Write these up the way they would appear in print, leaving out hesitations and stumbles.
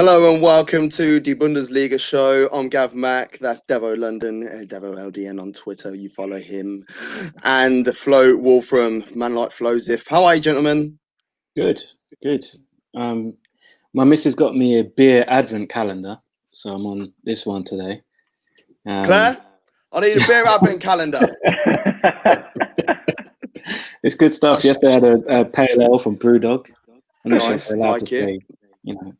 Hello and welcome to the Bundesliga show. I'm Gav Mack. That's Devo London, Devo LDN on Twitter. You follow him. And Flo Wolfrum, man like Flo Ziff. How are you, gentlemen? Good. My missus got me a beer advent calendar, so I'm on this one today. Claire, I need a beer advent calendar. It's good stuff. Yesterday I had a pale ale from Brewdog. I'm not Nice, sure if they're allowed like to say,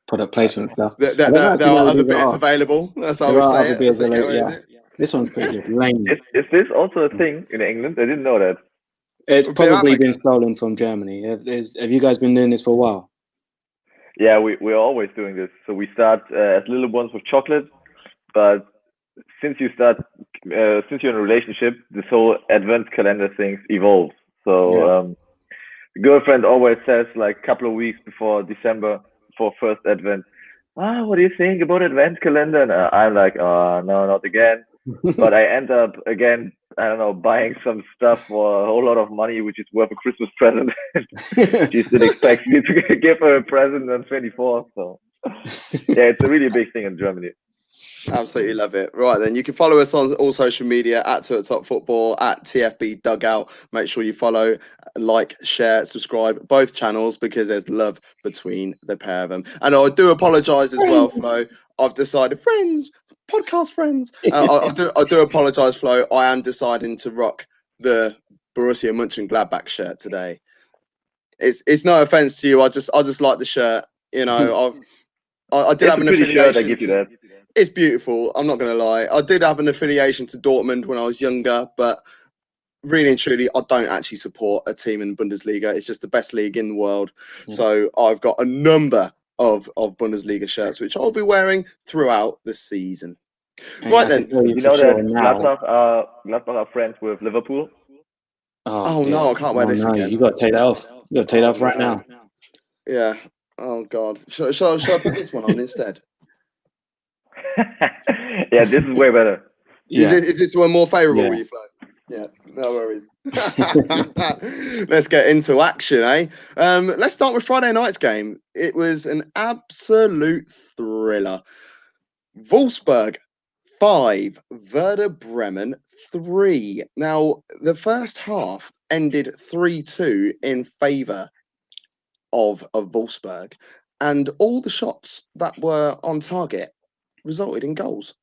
product placement stuff. There are other beers available. That's how we say it. Beers This one's pretty good. Lame. Is this also a thing in England? I didn't know that. It's probably been stolen from Germany. Have you guys been doing this for a while? Yeah, we're always doing this. So we start as little ones with chocolate, but since you're in a relationship, this whole advent calendar thing evolves. So the girlfriend always says, like a couple of weeks before December, for first advent, what do you think about advent calendar? And I'm like, no, not again. But I end up again, I don't know, buying some stuff for a whole lot of money, which is worth a Christmas present. She still expects me to give her a present on 24th. So yeah, it's a really big thing in Germany. Absolutely love it. Right then, you can follow us on all social media at Top Football, at TFB Dugout. Make sure you follow, like, share, subscribe both channels because there's love between the pair of them. And I do apologise as well, Flo. I've decided, podcast friends. I do apologise, Flo. I am deciding to rock the Borussia Mönchengladbach shirt today. It's no offence to you. I just like the shirt. You know, I did have an affiliation. Shirt, I give you that. It's beautiful. I'm not going to lie. I did have an affiliation to Dortmund when I was younger, but really and truly, I don't actually support a team in Bundesliga. It's just the best league in the world. Yeah. So I've got a number of Bundesliga shirts, which I'll be wearing throughout the season. Right then. You know that Gladbach are friends with Liverpool? Oh no, I can't wear this again. You got to take that off. You got to take that off right now. Yeah. Oh, God. Shall I put this one on instead? Yeah, this is way better. Is this one more favourable with you, Flo? Yeah, no worries. Let's get into action, eh? Let's start with Friday night's game. It was an absolute thriller. Wolfsburg 5, Werder Bremen 3. Now, the first half ended 3-2 in favour of Wolfsburg, and all the shots that were on target resulted in goals,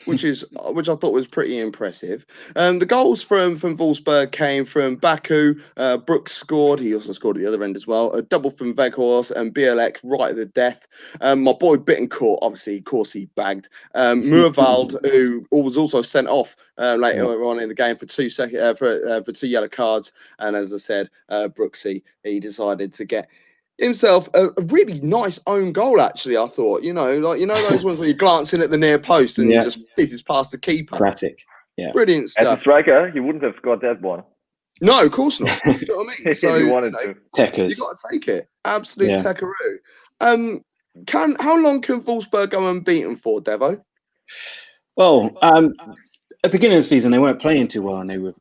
which I thought was pretty impressive. The goals from Wolfsburg came from Baku. Brooks scored. He also scored at the other end as well. A double from Weghorst and Bielek right at the death. My boy Bittencourt, obviously, of course, he bagged. Muirwald, who was also sent off later on in the game for 2 for 2 yellow cards. And as I said, Brooksy, he decided to get himself a really nice own goal, actually. I thought, those ones where you glance in at the near post and just fizzes past the keeper. Classic. Yeah. Brilliant stuff. As a striker, he wouldn't have scored that one. No, of course not. You know what I mean? So you wanted to. You got to take it. Absolute Tekaroo. How long can Wolfsburg go unbeaten for, Devo? Well, at the beginning of the season, they weren't playing too well, and they were,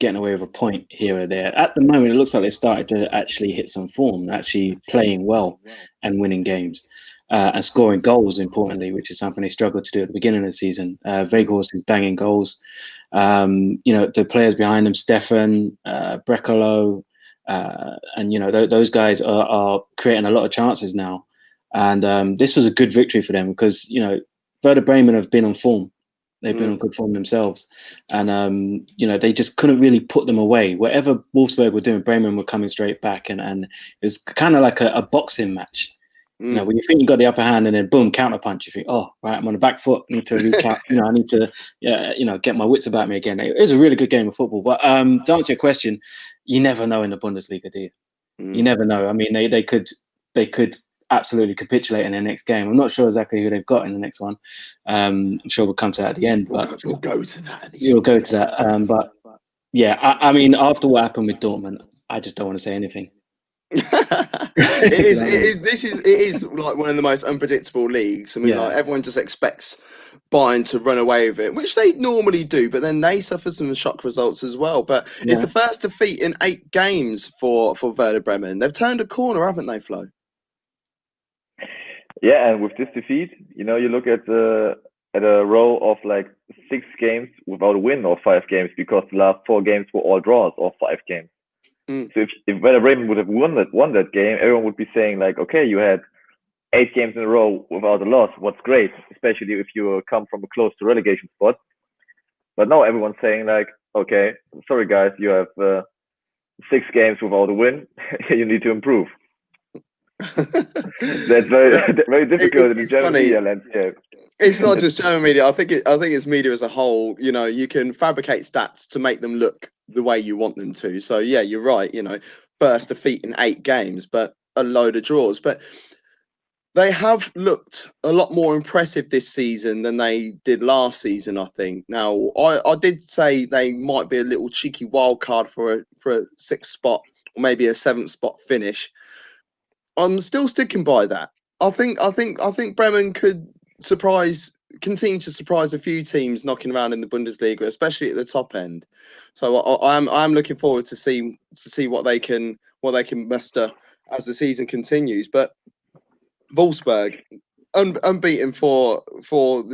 getting away with a point here or there. At the moment, it looks like they started to actually hit some form, actually playing well and winning games and scoring goals, importantly, which is something they struggled to do at the beginning of the season. Weghorst is banging goals. The players behind them, Stefan, Brekalo, and, those guys are creating a lot of chances now. And this was a good victory for them because, Werder Bremen have been on form. They've been on good form themselves. And, they just couldn't really put them away. Whatever Wolfsburg were doing, Bremen were coming straight back. And it was kind of like a boxing match. When you think you got the upper hand and then boom, counter punch, you think, oh, right, I'm on the back foot. I need to reach out. I need to, get my wits about me again. It was a really good game of football. But to answer your question, you never know in the Bundesliga, do you? You never know. I mean, they could absolutely capitulate in their next game. I'm not sure exactly who they've got in the next one. I'm sure we'll come to that at the end. But we'll go to that. We'll go to that. But yeah, I mean, after what happened with Dortmund, I just don't want to say anything. It is like one of the most unpredictable leagues. I mean, like everyone just expects Bayern to run away with it, which they normally do, but then they suffer some shock results as well. But it's the first defeat in 8 games for Werder Bremen. They've turned a corner, haven't they, Flo? Yeah, and with this defeat, you look at a row of like 6 games without a win or 5 games because the last 4 games were all draws or 5 games. So if Werder Bremen would have won that game, everyone would be saying like, okay, you had 8 games in a row without a loss. What's great, especially if you come from a close to relegation spot. But now everyone's saying like, okay, sorry guys, you have 6 games without a win. You need to improve. That's very difficult in the German media landscape. It's not just German media. I think it's media as a whole. You can fabricate stats to make them look the way you want them to. So yeah, you're right. First defeat in 8 games, but a load of draws. But they have looked a lot more impressive this season than they did last season, I think. Now, I did say they might be a little cheeky wild card for a 6th spot or maybe a 7th spot finish. I'm still sticking by that. I think Bremen could continue to surprise a few teams knocking around in the Bundesliga, especially at the top end. So I'm looking forward to see what they can muster as the season continues. But Wolfsburg, unbeaten for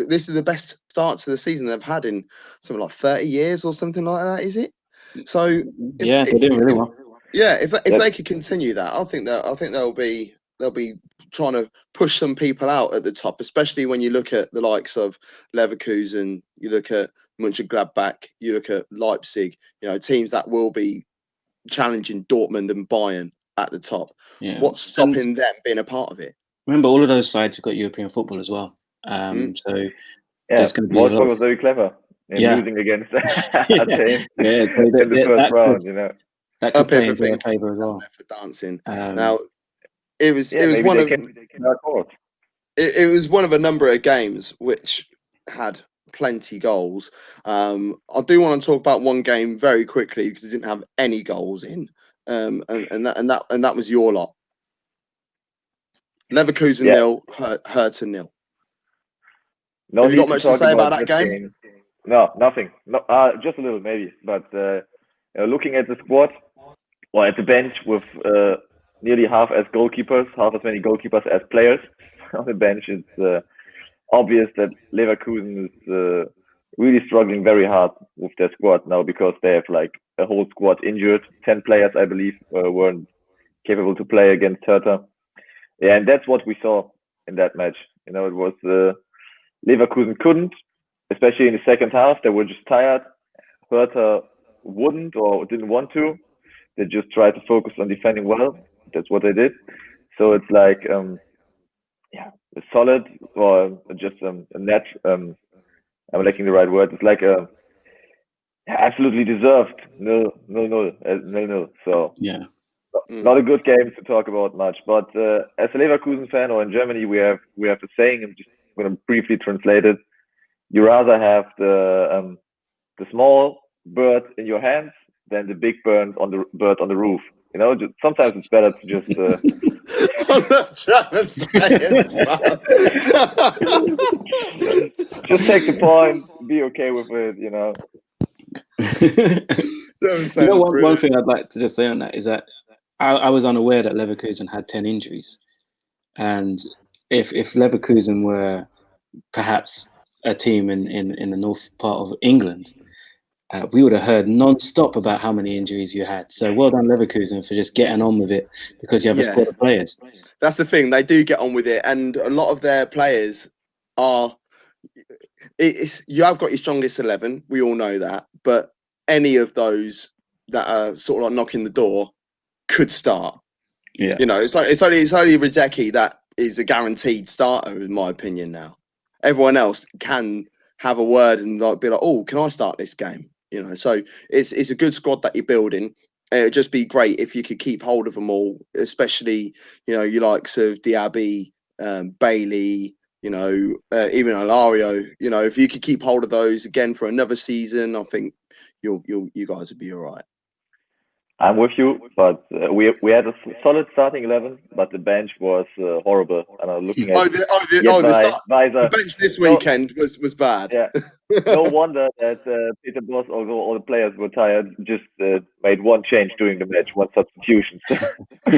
this is the best start to the season they've had in something like 30 years or something like that. Is it? So they're doing really well. Yeah, if they could continue that, I think they'll be trying to push some people out at the top, especially when you look at the likes of Leverkusen, you look at Mönchengladbach, you look at Leipzig, teams that will be challenging Dortmund and Bayern at the top. Yeah. What's stopping them being a part of it? Remember, all of those sides have got European football as well. So there's going to be Wolfsburg was very clever in losing against Athens in the first round. That could play into their favour as well. For dancing. Now, it was one of it was one of a number of games which had plenty goals. I do want to talk about one game very quickly because it didn't have any goals in, and that was your lot. Leverkusen 0, Hertha 0. No, have you got much to say about that game? No, nothing. No, just a little maybe. But looking at the squad or at the bench with nearly half as many goalkeepers as players on the bench, it's obvious that Leverkusen is really struggling very hard with their squad now because they have like a whole squad injured. 10 players, I believe, weren't capable to play against Hertha. Yeah, and that's what we saw in that match. It was Leverkusen couldn't, especially in the second half. They were just tired. Hertha wouldn't or didn't want to. They just tried to focus on defending well. That's what they did. So it's like, a solid or just a net. I'm lacking the right word. It's like a absolutely deserved no. So yeah. Not a good game to talk about much, but as a Leverkusen fan, or in Germany, we have a saying. I'm just going to briefly translate it. You rather have the small bird in your hands than the big bird on the roof. Sometimes it's better to just. I'm not trying to say it's just take the point. Be okay with it. One thing I'd like to just say on that is that I was unaware that Leverkusen had 10 injuries, and if Leverkusen were perhaps a team in the north part of England, we would have heard non-stop about how many injuries you had. So well done Leverkusen for just getting on with it because you have a squad of players. That's the thing; they do get on with it, and a lot of their players are. You have got your strongest 11. We all know that, but any of those that are sort of like knocking the door could start. Yeah, it's only Radzeki that is a guaranteed starter, in my opinion. Now, everyone else can have a word and be like, "Oh, can I start this game?" So it's a good squad that you're building. It'd just be great if you could keep hold of them all, especially your likes of Diaby, Bailey, even Alario. If you could keep hold of those again for another season, I think you guys would be all right. I'm with you, but we had a solid starting 11, but the bench was horrible. And I'm looking at the bench this weekend was bad. Yeah, no wonder that Peter Bosz, although all the players were tired, just made one change during the match, one substitution.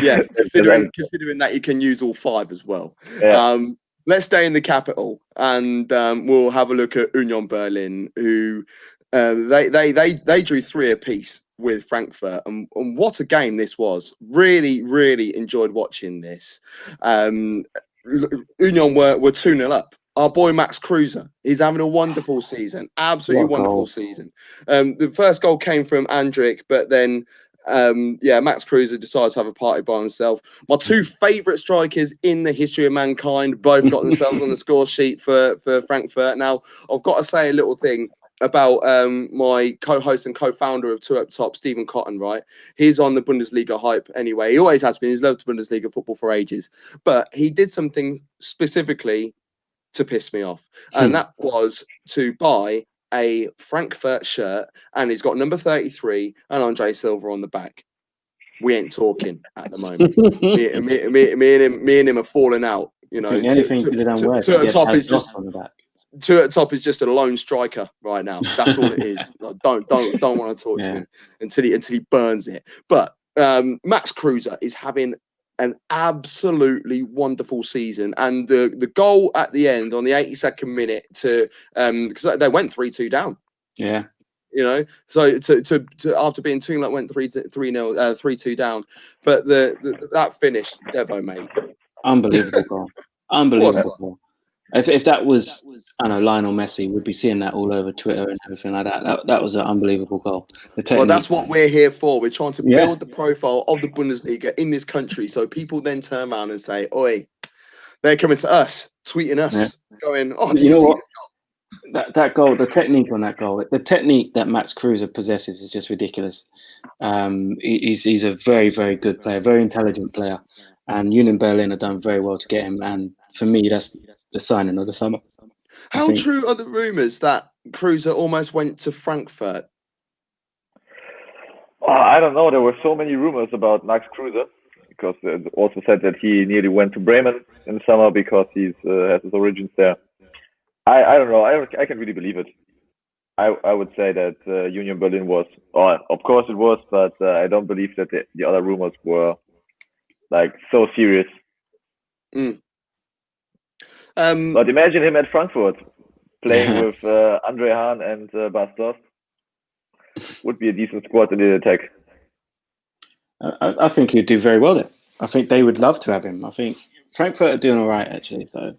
Yeah, considering that you can use all 5 as well. Yeah. Let's stay in the capital, and we'll have a look at Union Berlin, who they drew 3 apiece with Frankfurt, and what a game this was. Really, really enjoyed watching this. Union were 2-0 up. Our boy Max Kruse, he's having a wonderful season, absolutely wonderful season. The first goal came from Andrik, but then Max Kruse decides to have a party by himself. My 2 favourite strikers in the history of mankind both got themselves on the score sheet for Frankfurt. Now, I've got to say a little thing about my co-host and co-founder of 2 Up Top, Stephen Cotton, right? He's on the Bundesliga hype anyway. He always has been. He's loved Bundesliga football for ages. But he did something specifically to piss me off. And that was to buy a Frankfurt shirt, and he's got number 33 and Andre Silva on the back. We ain't talking at the moment. me and him are falling out. You know, the only thing he could have done worse. 2 Up Top is just on the back. 2 Up Top is just a lone striker right now. That's all it is. Don't want to talk to him until he burns it. But Max Kruse is having an absolutely wonderful season, and the goal at the end on the 82nd minute to because they went 3-2 down. Yeah. You know, so to after being 2-0 went 3-2 down, but that finish, Devo, mate, unbelievable goal, unbelievable goal. If that was, I don't know, Lionel Messi, we'd be seeing that all over Twitter and everything like that. That was an unbelievable goal. Well, that's what we're here for. We're trying to build the profile of the Bundesliga in this country, so people then turn around and say, "Oi, they're coming to us, tweeting us, going, oh, do you know what? That goal, the technique on that goal, the technique that Max Kruse possesses is just ridiculous. He's a very, very good player, very intelligent player, and Union Berlin have done very well to get him. And for me, that's the signing of the summer. How true are the rumours that Kruse almost went to Frankfurt? I don't know. There were so many rumours about Max Kruse, because it also said that he nearly went to Bremen in the summer because he has his origins there. I don't know. I can really believe it. I would say that Union Berlin was, of course it was, but I don't believe that the other rumors were like so serious. But imagine him at Frankfurt playing with Andre Hahn and Bastos. Would be a decent squad in the attack. I think he'd do very well there. I think they would love to have him. I think Frankfurt are doing all right, actually, so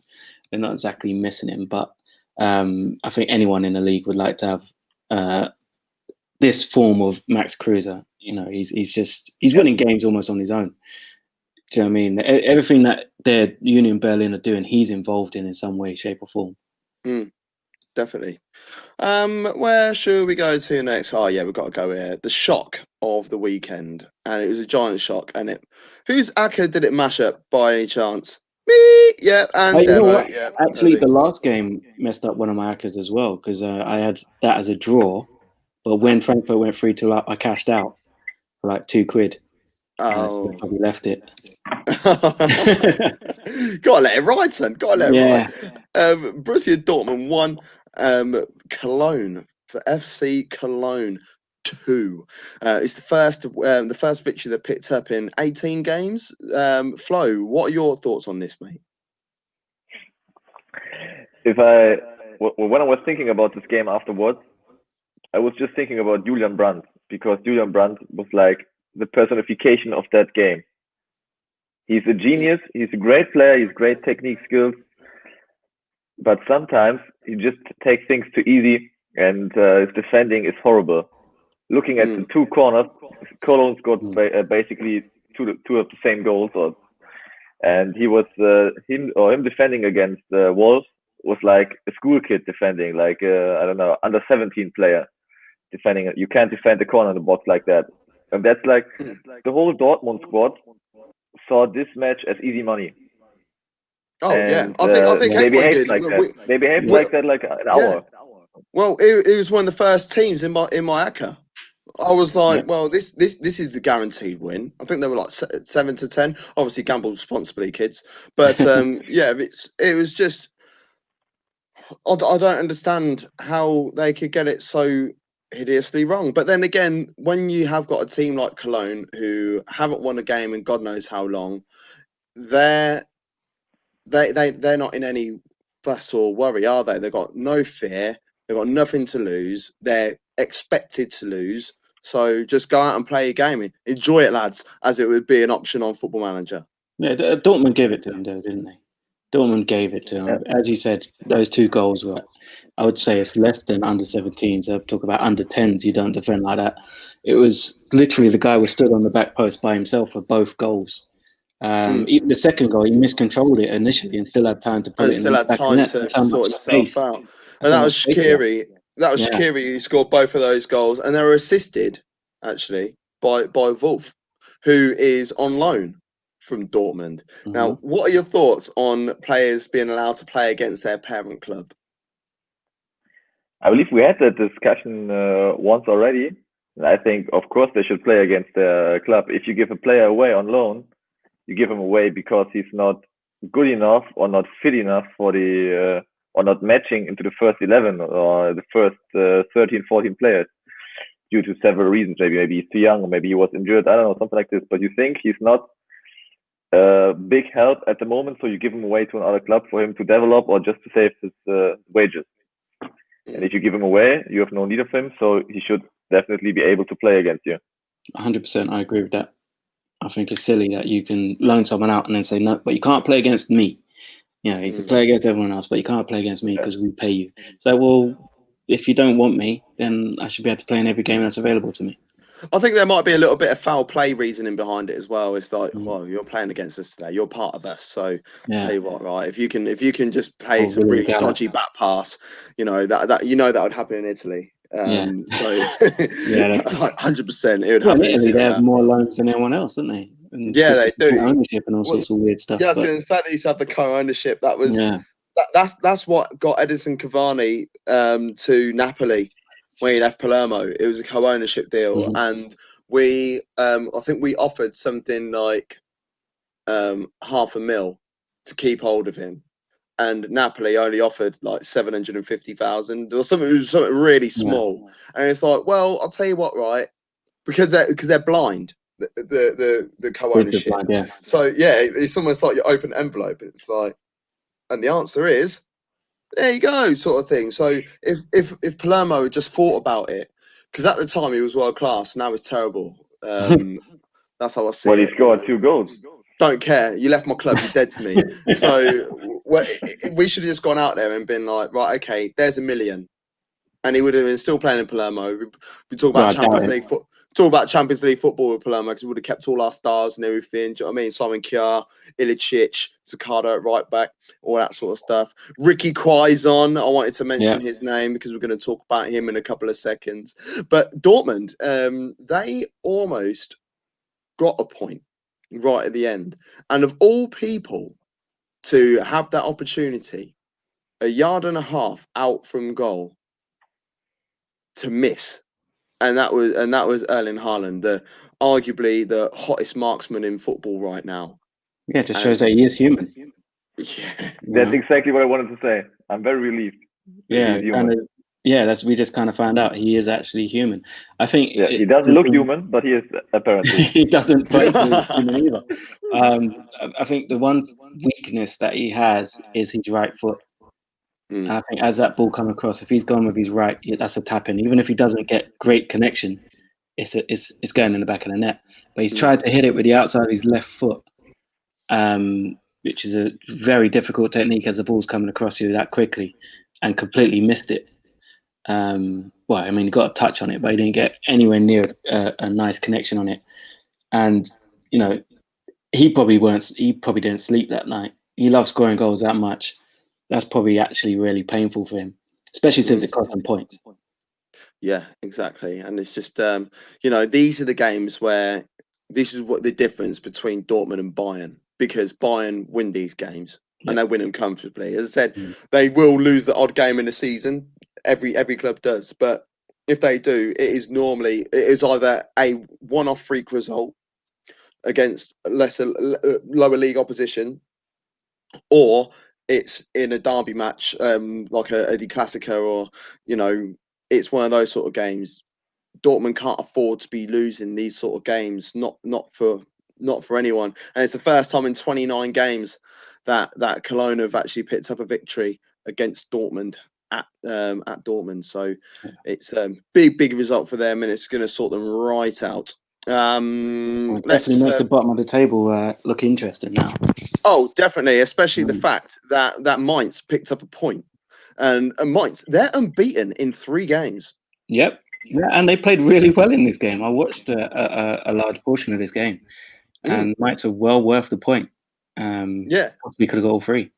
they're not exactly missing him. But I think anyone in the league would like to have this form of Max Kruse. You know, he's winning games almost on his own. Do you know what I mean? Everything that their Union Berlin are doing, he's involved in some way, shape, or form. Definitely. Where should we go to next? Oh yeah, we've got to go here. The shock of the weekend, and it was a giant shock. And whose Aka did it mash up by any chance? Me, yeah, and Devo, yeah. Actually, the last game messed up one of my Akas as well, because I had that as a draw, but when Frankfurt went 3-2 up, I cashed out for like £2. Oh, I probably left it. Gotta let it ride, son. Gotta let it ride. Borussia Dortmund 1, Cologne for FC Cologne 2. It's the first victory they picked up in 18 games. Flo, what are your thoughts on this, mate? When I was thinking about this game afterwards, I was just thinking about Julian Brandt, because Julian Brandt was like the personification of that game. He's a genius. He's a great player. He's great technique skills. But sometimes he just takes things too easy, and his defending is horrible. Looking at the 2 corners, Cologne scored basically two of the same goals, and him defending against Wolves was like a school kid defending, like I don't know, under 17 player defending. You can't defend the corner in the box like that, and that's like the whole Dortmund squad saw this match as easy money. Oh, and, I think they behaved did. like that. They behaved like that like an hour. Well, it was one of the first teams in my Aka. I was like, well, this is the guaranteed win. I think they were like 7-10. Obviously, gamble responsibly, kids. But it was just I don't understand how they could get it so hideously wrong. But then again, when you have got a team like Cologne who haven't won a game in God knows how long, they're not in any fuss or worry, are they? They've got no fear. They've got nothing to lose. They're expected to lose. So just go out and play your game. Enjoy it, lads, as it would be an option on Football Manager. Yeah, Dortmund gave it to him, though, didn't they? Dortmund gave it to him. As you said, those 2 goals were, I would say, it's less than under 17s. I talk about under 10s. You don't defend like that. It was literally the guy was stood on the back post by himself for both goals. Even the second goal, he miscontrolled it initially and still had time to put it in still had time to sort himself out. And that was Shaqiri. That was Shaqiri who scored both of those goals, and they were assisted actually by Wolf, who is on loan from Dortmund. Now, what are your thoughts on players being allowed to play against their parent club? I believe we had that discussion once already. I think, of course, they should play against their club. If you give a player away on loan, you give him away because he's not good enough or not fit enough for the or not matching into the first 11 or the first 13, 14 players due to several reasons. Maybe he's too young, or maybe he was injured. I don't know, something like this. But you think he's not big help at the moment, so you give him away to another club for him to develop or just to save his wages. And if you give him away, you have no need of him, so he should definitely be able to play against you. 100%, I agree with that. I think it's silly that you can loan someone out and then say, no, but you can't play against me. You know, you can play against everyone else, but you can't play against me because we pay you. So, well, if you don't want me, then I should be able to play in every game that's available to me. I think there might be a little bit of foul play reasoning behind it as well. It's like, well, you're playing against us today. You're part of us. So tell you what, right? If you can just play some really dodgy back pass, that would happen in Italy. So 100%, it would happen. In Italy, they have more loans than anyone else, don't they? And they do. Ownership and all sorts of weird stuff. Yeah, I was going to say they used to have the co-ownership. That was that's what got Edinson Cavani to Napoli when he left Palermo. It was a co-ownership deal, and we I think we offered something like $500,000 to keep hold of him, and Napoli only offered like 750,000 or something. It was something really small, and it's like, well, I'll tell you what, right? Because they're blind. The co-ownership. Blind, So it's almost like your open envelope. It's like, and the answer is, there you go, sort of thing. So if Palermo had just thought about it, because at the time he was world class, now he's terrible. That's how I see it. Well, he scored 2 goals. Don't care. You left my club. You're dead to me. So we should have just gone out there and been like, right, okay, there's $1 million, and he would have been still playing in Palermo. We talk about Champions League football. Talk about Champions League football with Palermo, because we would have kept all our stars and everything. Do you know what I mean? Simon Kjaer, Ilicic, Zaccardo at right back, all that sort of stuff. Ricky Quaison, I wanted to mention his name because we're going to talk about him in a couple of seconds. But Dortmund, they almost got a point right at the end. And of all people to have that opportunity, 1.5 yards out from goal, to miss. And that was Erling Haaland, arguably the hottest marksman in football right now. Yeah, it just shows that he is human. Yeah, that's exactly what I wanted to say. I'm very relieved. Yeah, we just kind of found out he is actually human. I think he doesn't look human, but he is apparently. He doesn't play human either. I think the one weakness that he has is his right foot. And I think as that ball comes across, if he's gone with his right, that's a tap in. Even if he doesn't get great connection, it's going in the back of the net. But he's tried to hit it with the outside of his left foot, which is a very difficult technique as the ball's coming across you that quickly, and completely missed it. He got a touch on it, but he didn't get anywhere near a nice connection on it. And he probably didn't sleep that night. He loves scoring goals that much. That's probably actually really painful for him, especially since it cost him points. Yeah, exactly. And it's just, these are the games where this is what the difference between Dortmund and Bayern, because Bayern win these games and they win them comfortably. As I said, they will lose the odd game in the season. Every club does, but if they do, it is either a one-off freak result against lower league opposition, or it's in a derby match, like a De Clasico, or it's one of those sort of games. Dortmund can't afford to be losing these sort of games, not for anyone. And it's the first time in 29 games that Cologne have actually picked up a victory against Dortmund at Dortmund. So it's a big result for them, and it's going to sort them right out. Definitely make the bottom of the table look interesting now. Oh, definitely, especially the fact that Mainz picked up a point, and Mainz, they're unbeaten in 3 games. Yep. Yeah, and they played really well in this game. I watched a large portion of this game, and Mainz were well worth the point. We could have got all 3.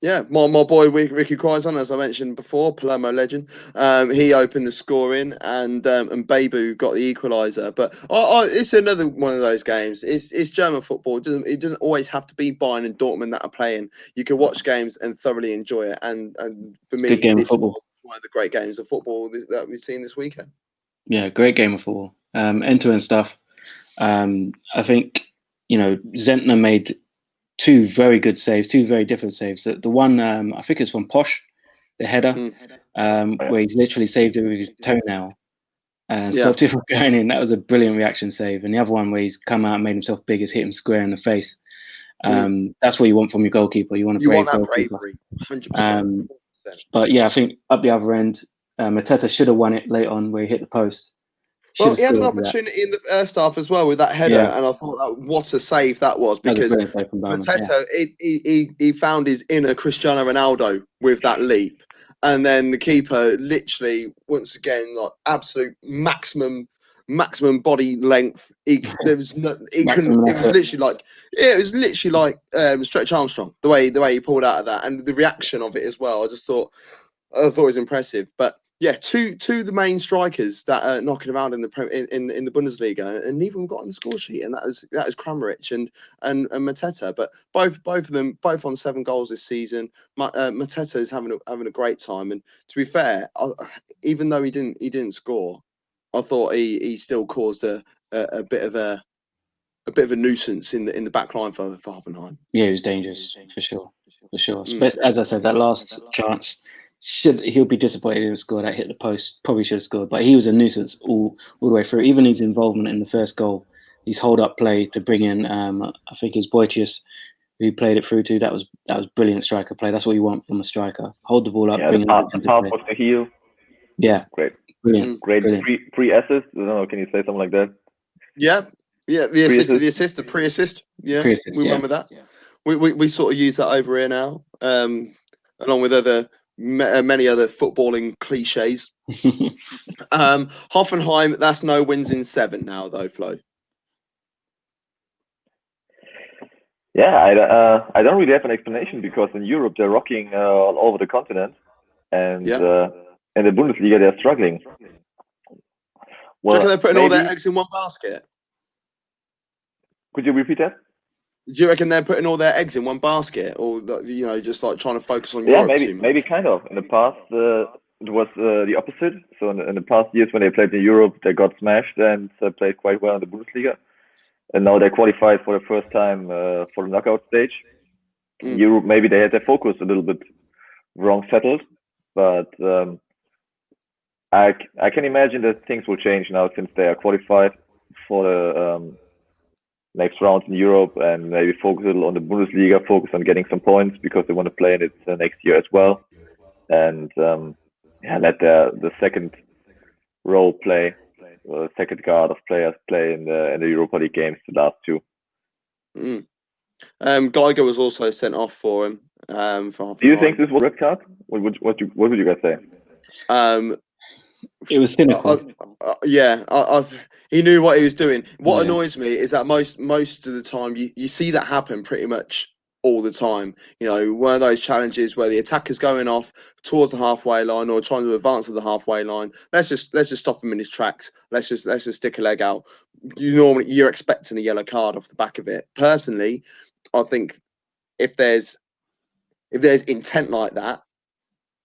Yeah, my boy Ricky Quaison, as I mentioned before, Palermo legend. He opened the scoring, and Babu got the equaliser. But it's another one of those games. It's German football. It doesn't always have to be Bayern and Dortmund that are playing. You can watch games and thoroughly enjoy it. And for me, good game of football. One of the great games of football that we've seen this weekend. Yeah, great game of football. End-to-end stuff. I think Zentner made 2 very good saves, 2 very different saves. The one, I think it's from Posh, the header, where he's literally saved it with his toenail and stopped it from going in. That was a brilliant reaction save. And the other one where he's come out and made himself big, has hit him square in the face. That's what you want from your goalkeeper. You want that bravery, 100%. But yeah, I think up the other end, Mateta should have won it late on where he hit the post. Well, he had an opportunity in the first half as well with that header, and I thought what a save that was, because Mateta, he found his inner Cristiano Ronaldo with that leap, and then the keeper literally once again like absolute maximum body length. It was literally like Stretch Armstrong the way he pulled out of that, and the reaction of it as well. I thought it was impressive, but. Yeah, two of the main strikers that are knocking around in the Bundesliga, and neither of them got on the score sheet, and that was Kramaric and Mateta. But both of them on 7 goals this season. Mateta is having a great time, and to be fair, even though he didn't score, I thought he still caused a bit of a nuisance in the back line for Hoffenheim. Yeah, he was dangerous for sure. But as I said, that last chance. He'll be disappointed he scored that, hit the post, probably should have scored, but he was a nuisance all the way through. Even his involvement in the first goal, his hold-up play to bring in, I think it's Boetius who played it through to. That was brilliant striker play. That's what you want from a striker. Hold the ball up, bring it up. The pass was the heel. Yeah. Great. Brilliant. Great pre-assist. I don't know, can you say something like that? Yeah, the pre-assist. Yeah, we remember that. Yeah. We sort of use that over here now, along with many other footballing cliches. Hoffenheim, that's no wins in 7 now, though, Flo. Yeah, I don't really have an explanation, because in Europe they're rocking all over the continent, and in the Bundesliga they're struggling. Well, do you reckon they're putting all their eggs in one basket? Could you repeat that? Do you reckon they're putting all their eggs in one basket, or just like trying to focus on Europe too much? Maybe kind of. In the past, it was the opposite. So in the past years when they played in Europe, they got smashed and played quite well in the Bundesliga. And now they qualified for the first time for the knockout stage. In Europe, maybe they had their focus a little bit wrong settled, but I can imagine that things will change now since they are qualified for the next round in Europe, and maybe focus a little on the Bundesliga, focus on getting some points, because they want to play in it next year as well, and let the second row play, second guard of players play in the Europa League games, the last 2. Geiger was also sent off for him. For Do you think this was a red card? What would you guys say? It was cynical. He knew what he was doing. What annoys me is that most of the time you see that happen pretty much all the time. One of those challenges where the attacker's going off towards the halfway line or trying to advance to the halfway line. Let's just stop him in his tracks. Let's just stick a leg out. You're expecting a yellow card off the back of it. Personally, I think if there's intent like that,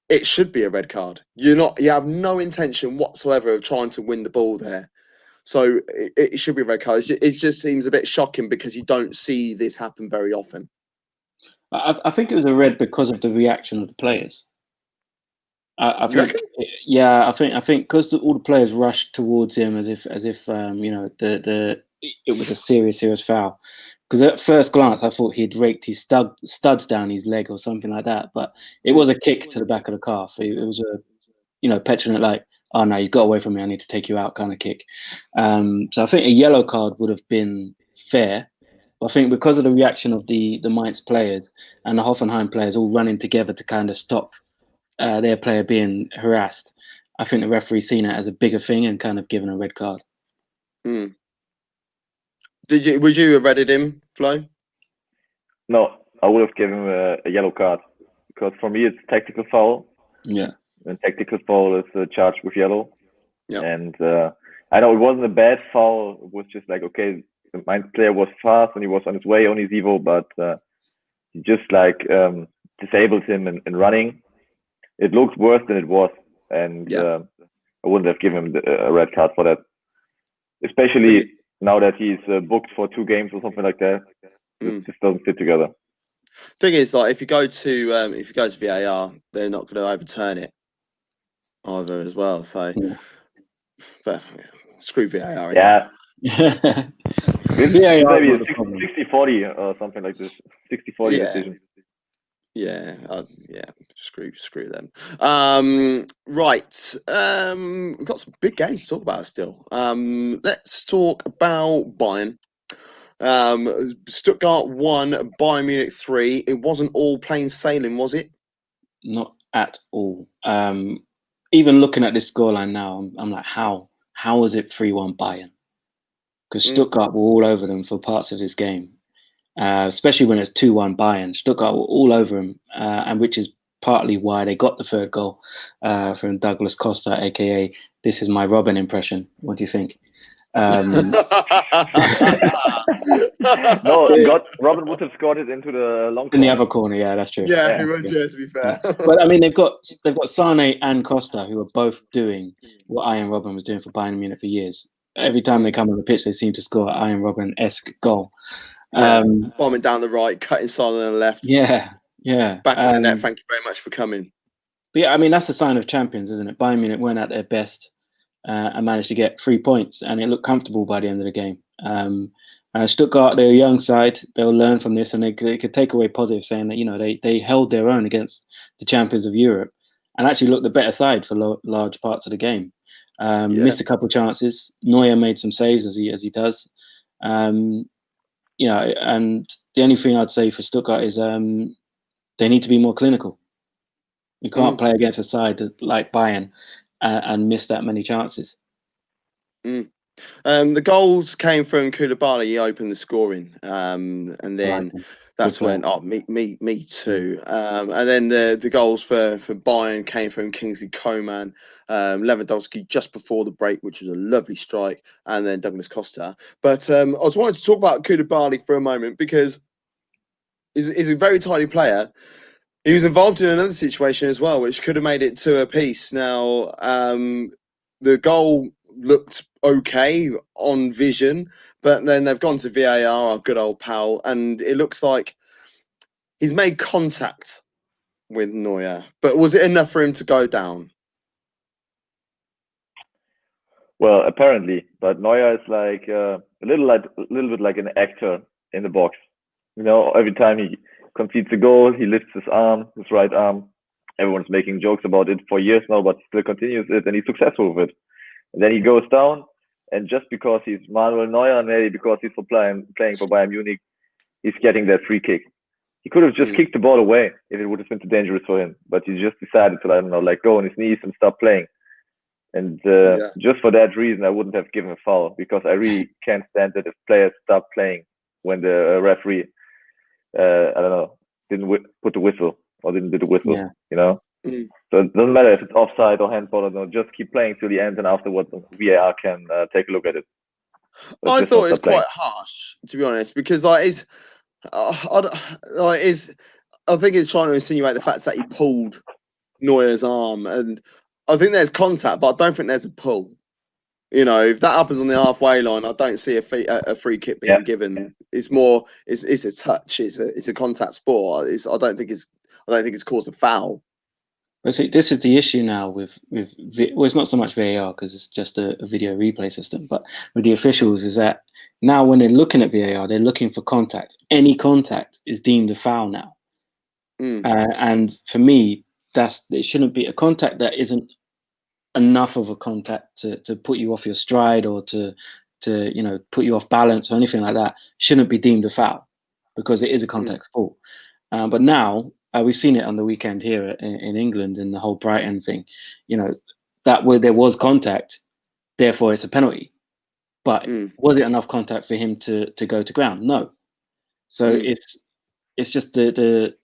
it should be a red card. You have no intention whatsoever of trying to win the ball there. So it should be a red card. It just seems a bit shocking because you don't see this happen very often. I think it was a red because of the reaction of the players. I think, I think because all the players rushed towards him as if it was a serious foul. Because at first glance, I thought he'd raked his studs down his leg or something like that. But it was a kick to the back of the calf. It was a petulant, like, oh no, you got away from me, I need to take you out kind of kick. So I think a yellow card would have been fair. But I think because of the reaction of the Mainz players and the Hoffenheim players all running together to kind of stop their player being harassed, I think the referee seen it as a bigger thing and kind of given a red card. Would you have redded him, Flo? No, I would have given him a yellow card because for me it's tactical foul. Yeah. And tactical foul is charged with yellow. Yeah. And I know it wasn't a bad foul. It was just like, okay, the Mainz player was fast and he was on his way on his Evo, but he just disabled him in running. It looked worse than it was, and I wouldn't have given him a red card for that. Especially now that he's booked for 2 games or something like that. It just doesn't fit together. Thing is, like, if you go to VAR, they're not going to overturn it either as well. So, but screw VAR. Yeah. VAR maybe a 60-40 or something like this. 60-40 decision. Yeah, screw them. Right. We've got some big games to talk about still. Let's talk about Bayern. Stuttgart 1, Bayern Munich 3. It wasn't all plain sailing, was it? Not at all. Even looking at this scoreline now, I'm like, how was it 3-1 Bayern? Because Stuttgart were all over them for parts of this game. Especially when it's 2-1 Bayern. Stuttgart were all over them, and which is partly why they got the 3rd goal from Douglas Costa, aka "This is my Robin" impression. What do you think? No, Robin would have scored it into the long corner. In the other corner, yeah, that's true. Yeah, he would, to be fair. But I mean, they've got Sane and Costa, who are both doing what Ian Robin was doing for Bayern Munich for years. Every time they come on the pitch, they seem to score an Ian Robin-esque goal. Bombing down the right, cutting side on the left. Yeah. Back in the net. Thank you very much for coming. But yeah, I mean, that's the sign of champions, isn't it? Bayern Munich weren't at their best and managed to get 3 points, and it looked comfortable by the end of the game. Stuttgart, they're a young side. They'll learn from this, and they could take away positive, saying that they held their own against the champions of Europe, and actually looked the better side for large parts of the game. Missed a couple of chances. Neuer made some saves as he does. And the only thing I'd say for Stuttgart is they need to be more clinical. You can't play against a side like Bayern and miss that many chances. The goals came from Koulibaly. He opened the scoring, and then that's when me too. And then the goals for Bayern came from Kingsley Coman, Lewandowski just before the break, which was a lovely strike, and then Douglas Costa. But I was wanting to talk about Koulibaly for a moment because he's a very tiny player. He was involved in another situation as well, which could have made it 2 apiece. Now, the goal looked okay on vision, but then they've gone to VAR, our good old pal, and it looks like he's made contact with Neuer. But was it enough for him to go down? Well, apparently, but Neuer is like a little bit like an actor in the box. You know, every time he concedes a goal, he lifts his right arm. Everyone's making jokes about it for years now, but still continues it, and he's successful with it. And then he goes down, and just because he's Manuel Neuer, and maybe because he's playing for Bayern Munich, he's getting that free kick. He could have just kicked the ball away if it would have been too dangerous for him, but he just decided to, I don't know, like go on his knees and stop playing. And just for that reason, I wouldn't have given a foul, because I really can't stand that if players stop playing when the referee, I don't know, didn't put the whistle or didn't do the whistle, you know? So it doesn't matter if it's offside or handball or no, just keep playing till the end, and afterwards VAR can take a look at it. But I thought it was quite harsh, to be honest, because I think it's trying to insinuate the fact that he pulled Neuer's arm, and I think there's contact, but I don't think there's a pull. You know, if that happens on the halfway line, I don't see a free kick being given. It's more, it's a touch. It's a contact sport. I don't think it's caused a foul. But see, this is the issue now with well, it's not so much VAR because it's just a video replay system, but with the officials is that now when they're looking at VAR, they're looking for contact. Any contact is deemed a foul now, and for me, it shouldn't be a contact that isn't enough of a contact to put you off your stride or to put you off balance or anything like that. Shouldn't be deemed a foul because it is a contact sport. But now we've seen it on the weekend here in England in the whole Brighton thing. That where there was contact, therefore it's a penalty. But was it enough contact for him to go to ground? No. So it's just the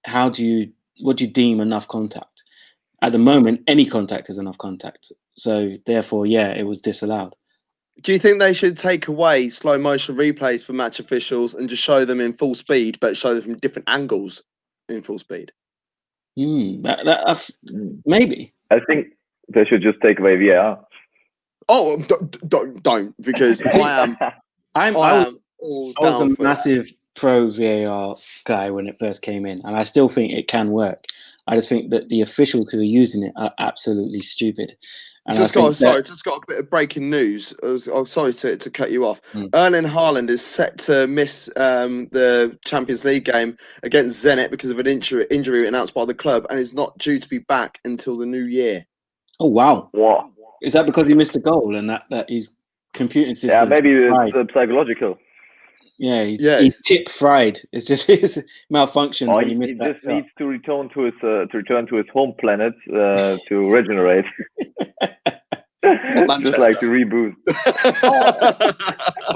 what do you deem enough contact? At the moment, any contact is enough contact. So therefore, it was disallowed. Do you think they should take away slow motion replays for match officials and just show them in full speed, but show them from different angles in full speed? Maybe. I think they should just take away VAR. Oh, don't because I was a massive pro VAR guy when it first came in, and I still think it can work. I just think that the officials who are using it are absolutely stupid. And just got a bit of breaking news. Sorry to cut you off. Erling Haaland is set to miss the Champions League game against Zenit because of an injury announced by the club, and is not due to be back until the new year. Oh wow! What? Is that because he missed a goal and that his computing system? Yeah, maybe it's psychological. Yeah, he's chip fried. It's just his malfunction when he missed that. He just needs to return to his home planet to regenerate. Just like to reboot.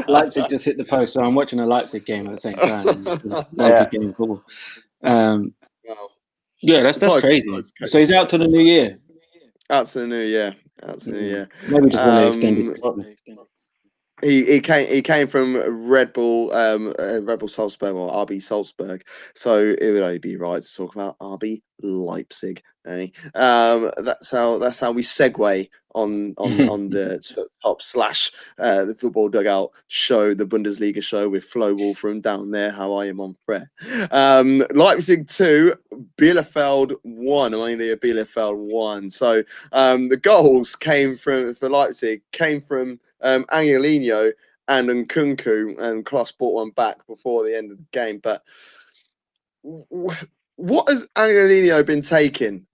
Leipzig just hit the post, so I'm watching a Leipzig game at the same time. Getting football. Yeah, that's crazy. So he's out to the new year. Out to the new year. Maybe just want to extend it. He came from Red Bull Salzburg or RB Salzburg, so it would only be right to talk about RB Leipzig. That's how we segue on the top / the football dugout show, the Bundesliga show with Flo Wolfrum down there. How are you, mon frère? Leipzig 2, Bielefeld 1. Only a Bielefeld 1. So the goals for Leipzig came from Angelino and Nkunku, and Kloss brought one back before the end of the game. But what has Angelino been taking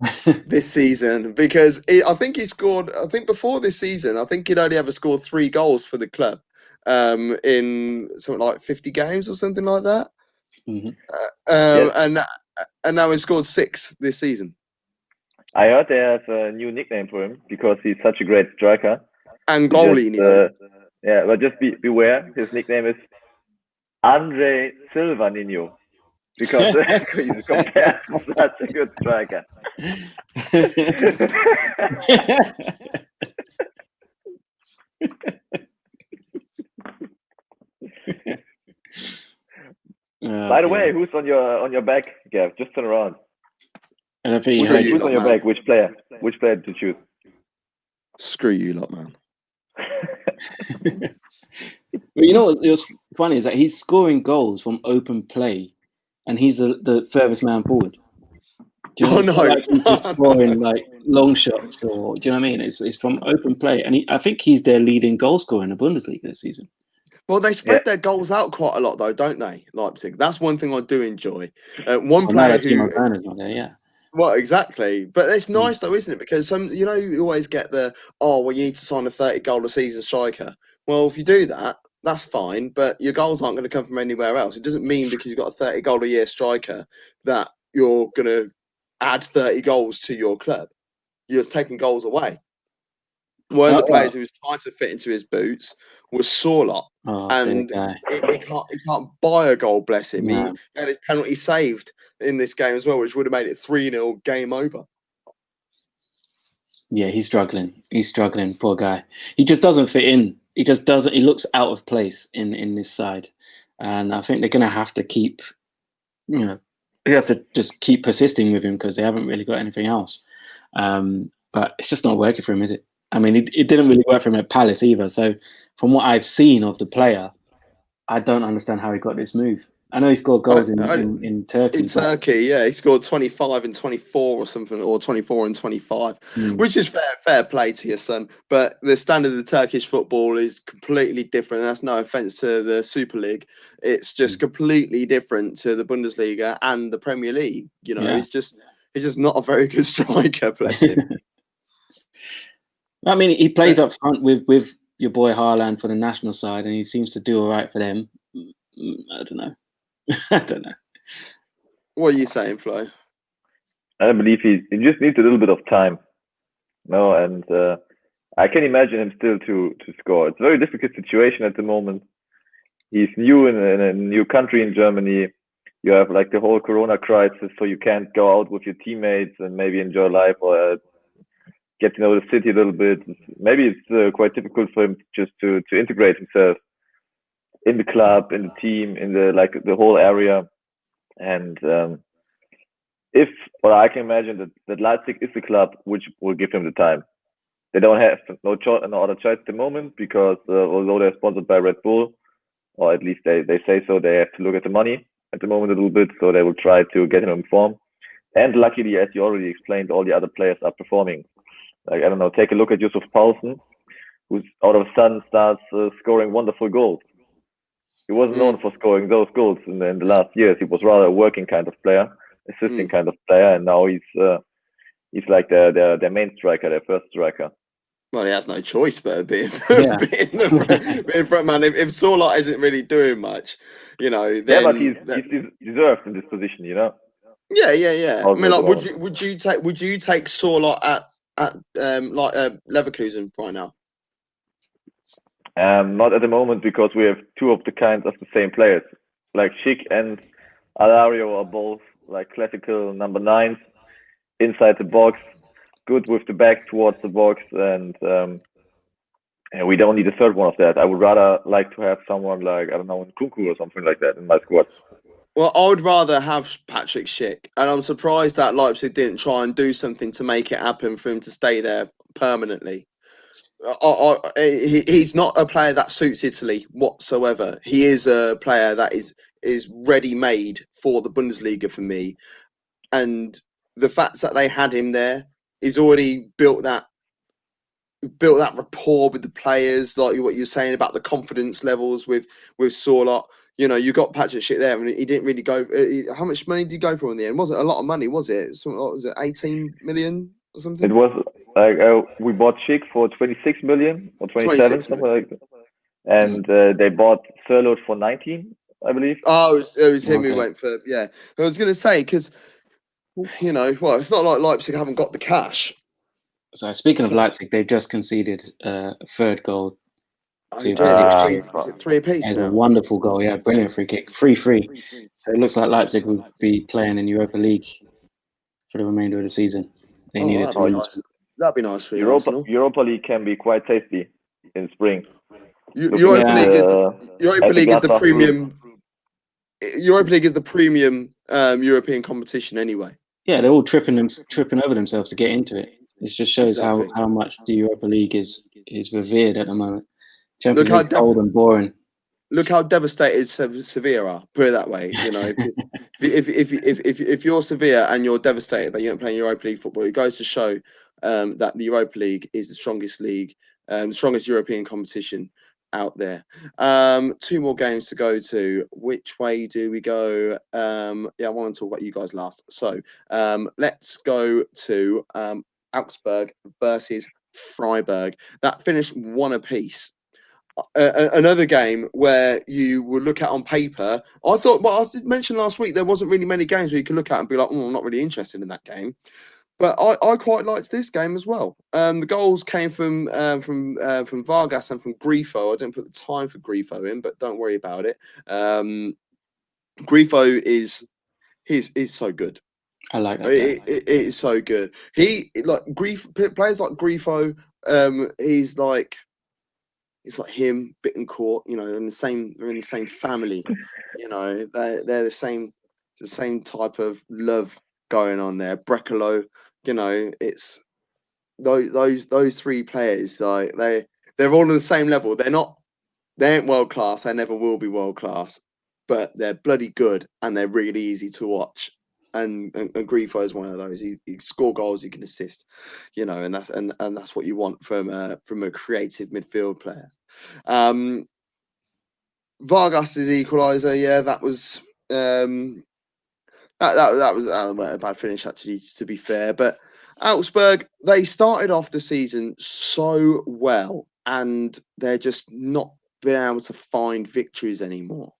this season? Because I think he scored. I think before this season, I think he'd only ever scored 3 goals for the club in something like 50 games or something like that. And now he scored 6 this season. I heard they have a new nickname for him because he's such a great striker. Angolino. But just beware. His nickname is Andre Silva Nino, because he's compared to such a good striker. By the way, who's on your back, Gav? Just turn around. Who's on your back? Which player? Which player to choose? Screw you lot, man. But you know what was funny is that he's scoring goals from open play, and he's the furthest man forward. He's just scoring like long shots, or do you know what I mean? It's from open play, and I think he's their leading goal scorer in the Bundesliga this season. Well, they spread their goals out quite a lot, though, don't they, Leipzig? That's one thing I do enjoy. Player who. Not there, Well, exactly, but it's nice though, isn't it? Because you always get you need to sign a 30-goal a season striker. Well, if you do that, that's fine, but your goals aren't going to come from anywhere else. It doesn't mean because you've got a 30-goal a year striker that you're going to add 30 goals to your club. You're taking goals away. One of the players who was trying to fit into his boots was Sorlot, and he can't buy a goal. Bless him. No. He had his penalty saved in this game as well, which would have made it 3-0 game over. Yeah, he's struggling. Poor guy. He just doesn't fit in. He just doesn't. He looks out of place in this side, and I think they're going to have to keep. They have to just keep persisting with him because they haven't really got anything else. But it's just not working for him, is it? I mean, it didn't really work for him at Palace either. So from what I've seen of the player, I don't understand how he got this move. I know he scored goals in Turkey. In Turkey, yeah, he scored 25 and 24 or something, or 24 and 25, which is fair play to your son. But the standard of Turkish football is completely different. That's no offense to the Super League. It's just completely different to the Bundesliga and the Premier League. You know, he's just not a very good striker, bless him. I mean, he plays up front with your boy Haaland for the national side, and he seems to do all right for them. I don't know. I don't know. What are you saying, Flo? I believe he just needs a little bit of time. No, and I can imagine him still to score. It's a very difficult situation at the moment. He's new in a new country in Germany. You have like the whole Corona crisis, so you can't go out with your teammates and maybe enjoy life or get to know the city a little bit. Maybe it's quite difficult for him just to integrate himself in the club, in the team, in the whole area. And I can imagine that Leipzig is the club which will give him the time. They don't have no other choice at the moment because although they're sponsored by Red Bull, or at least they say so, they have to look at the money at the moment a little bit, so they will try to get him in form. And luckily, as you already explained, all the other players are performing. Like, I don't know, take a look at Yusuf Poulsen, who's out of a sudden starts scoring wonderful goals. He wasn't known for scoring those goals in the last years. He was rather a working kind of player, assisting kind of player, and now he's like their main striker, their first striker. Well, he has no choice but being front man. If Sorloth isn't really doing much, you know, then but he's deserved in this position, you know. Yeah. I mean, like, would you take Sorloth at Leverkusen right now? Not at the moment, because we have two of the same players. Like Schick and Alario are both like classical number 9s inside the box, good with the back towards the box, and we don't need a third one of that. I would rather like to have someone like, I don't know, Nkunku or something like that in my squad. Well, I would rather have Patrick Schick, and I'm surprised that Leipzig didn't try and do something to make it happen for him to stay there permanently. He's not a player that suits Italy whatsoever. He is a player that is ready-made for the Bundesliga for me, and the fact that they had him there, he's already built that rapport with the players, like what you're saying about the confidence levels with Sorloth. You know, you got Patrick Schick there, and he didn't really go. How much money did he go for in the end? Wasn't a lot of money, was it? What was it, 18 million or something? It was like we bought Schick for 26 million or 27, something like that, and they bought Sorloth for 19, I believe. Oh, it was him who went for. Yeah, I was going to say, because you know, well, it's not like Leipzig haven't got the cash. So speaking of Leipzig, they've just conceded a third goal. Is it 3 apiece now? A wonderful goal, yeah, brilliant free kick, 3-3. So it looks like Leipzig will be playing in Europa League for the remainder of the season. They needed to win. That'd be nice for Europa League can be quite tasty in spring. Europa League is the premium. Europa League is the premium European competition anyway. Yeah, they're all tripping over themselves to get into it. It just shows how much the Europa League is revered at the moment. Champions League cold and boring. Look how devastated Sevilla are. Put it that way. You know, if you're Sevilla and you're devastated that you don't play Europa League football, it goes to show that the Europa League is the strongest league, the strongest European competition out there. 2 more games to go to. Which way do we go? I want to talk about you guys last. So let's go to Augsburg versus Freiburg. That finished 1 apiece. Another game where you would look at on paper. I thought, well, I mentioned last week, there wasn't really many games where you could look at and be like, I'm not really interested in that game. But I quite liked this game as well. The goals came from Vargas and from Grifo. I didn't put the time for Grifo in, but don't worry about it. Grifo is so good. I like that. It is so good. Players like Grifo. He's like him, Bittencourt. You know, they're in the same family. You know, they're the same type of love going on there. Brekalo, you know, it's those three players, like they're all on the same level. They ain't world class. They never will be world class, but they're bloody good and they're really easy to watch. And Grifo is one of those. He score goals, he can assist, you know, and that's what you want from a creative midfield player. Vargas' equaliser, yeah, that was that was a bad finish actually, to be fair. But Augsburg, they started off the season so well, and they're just not been able to find victories anymore.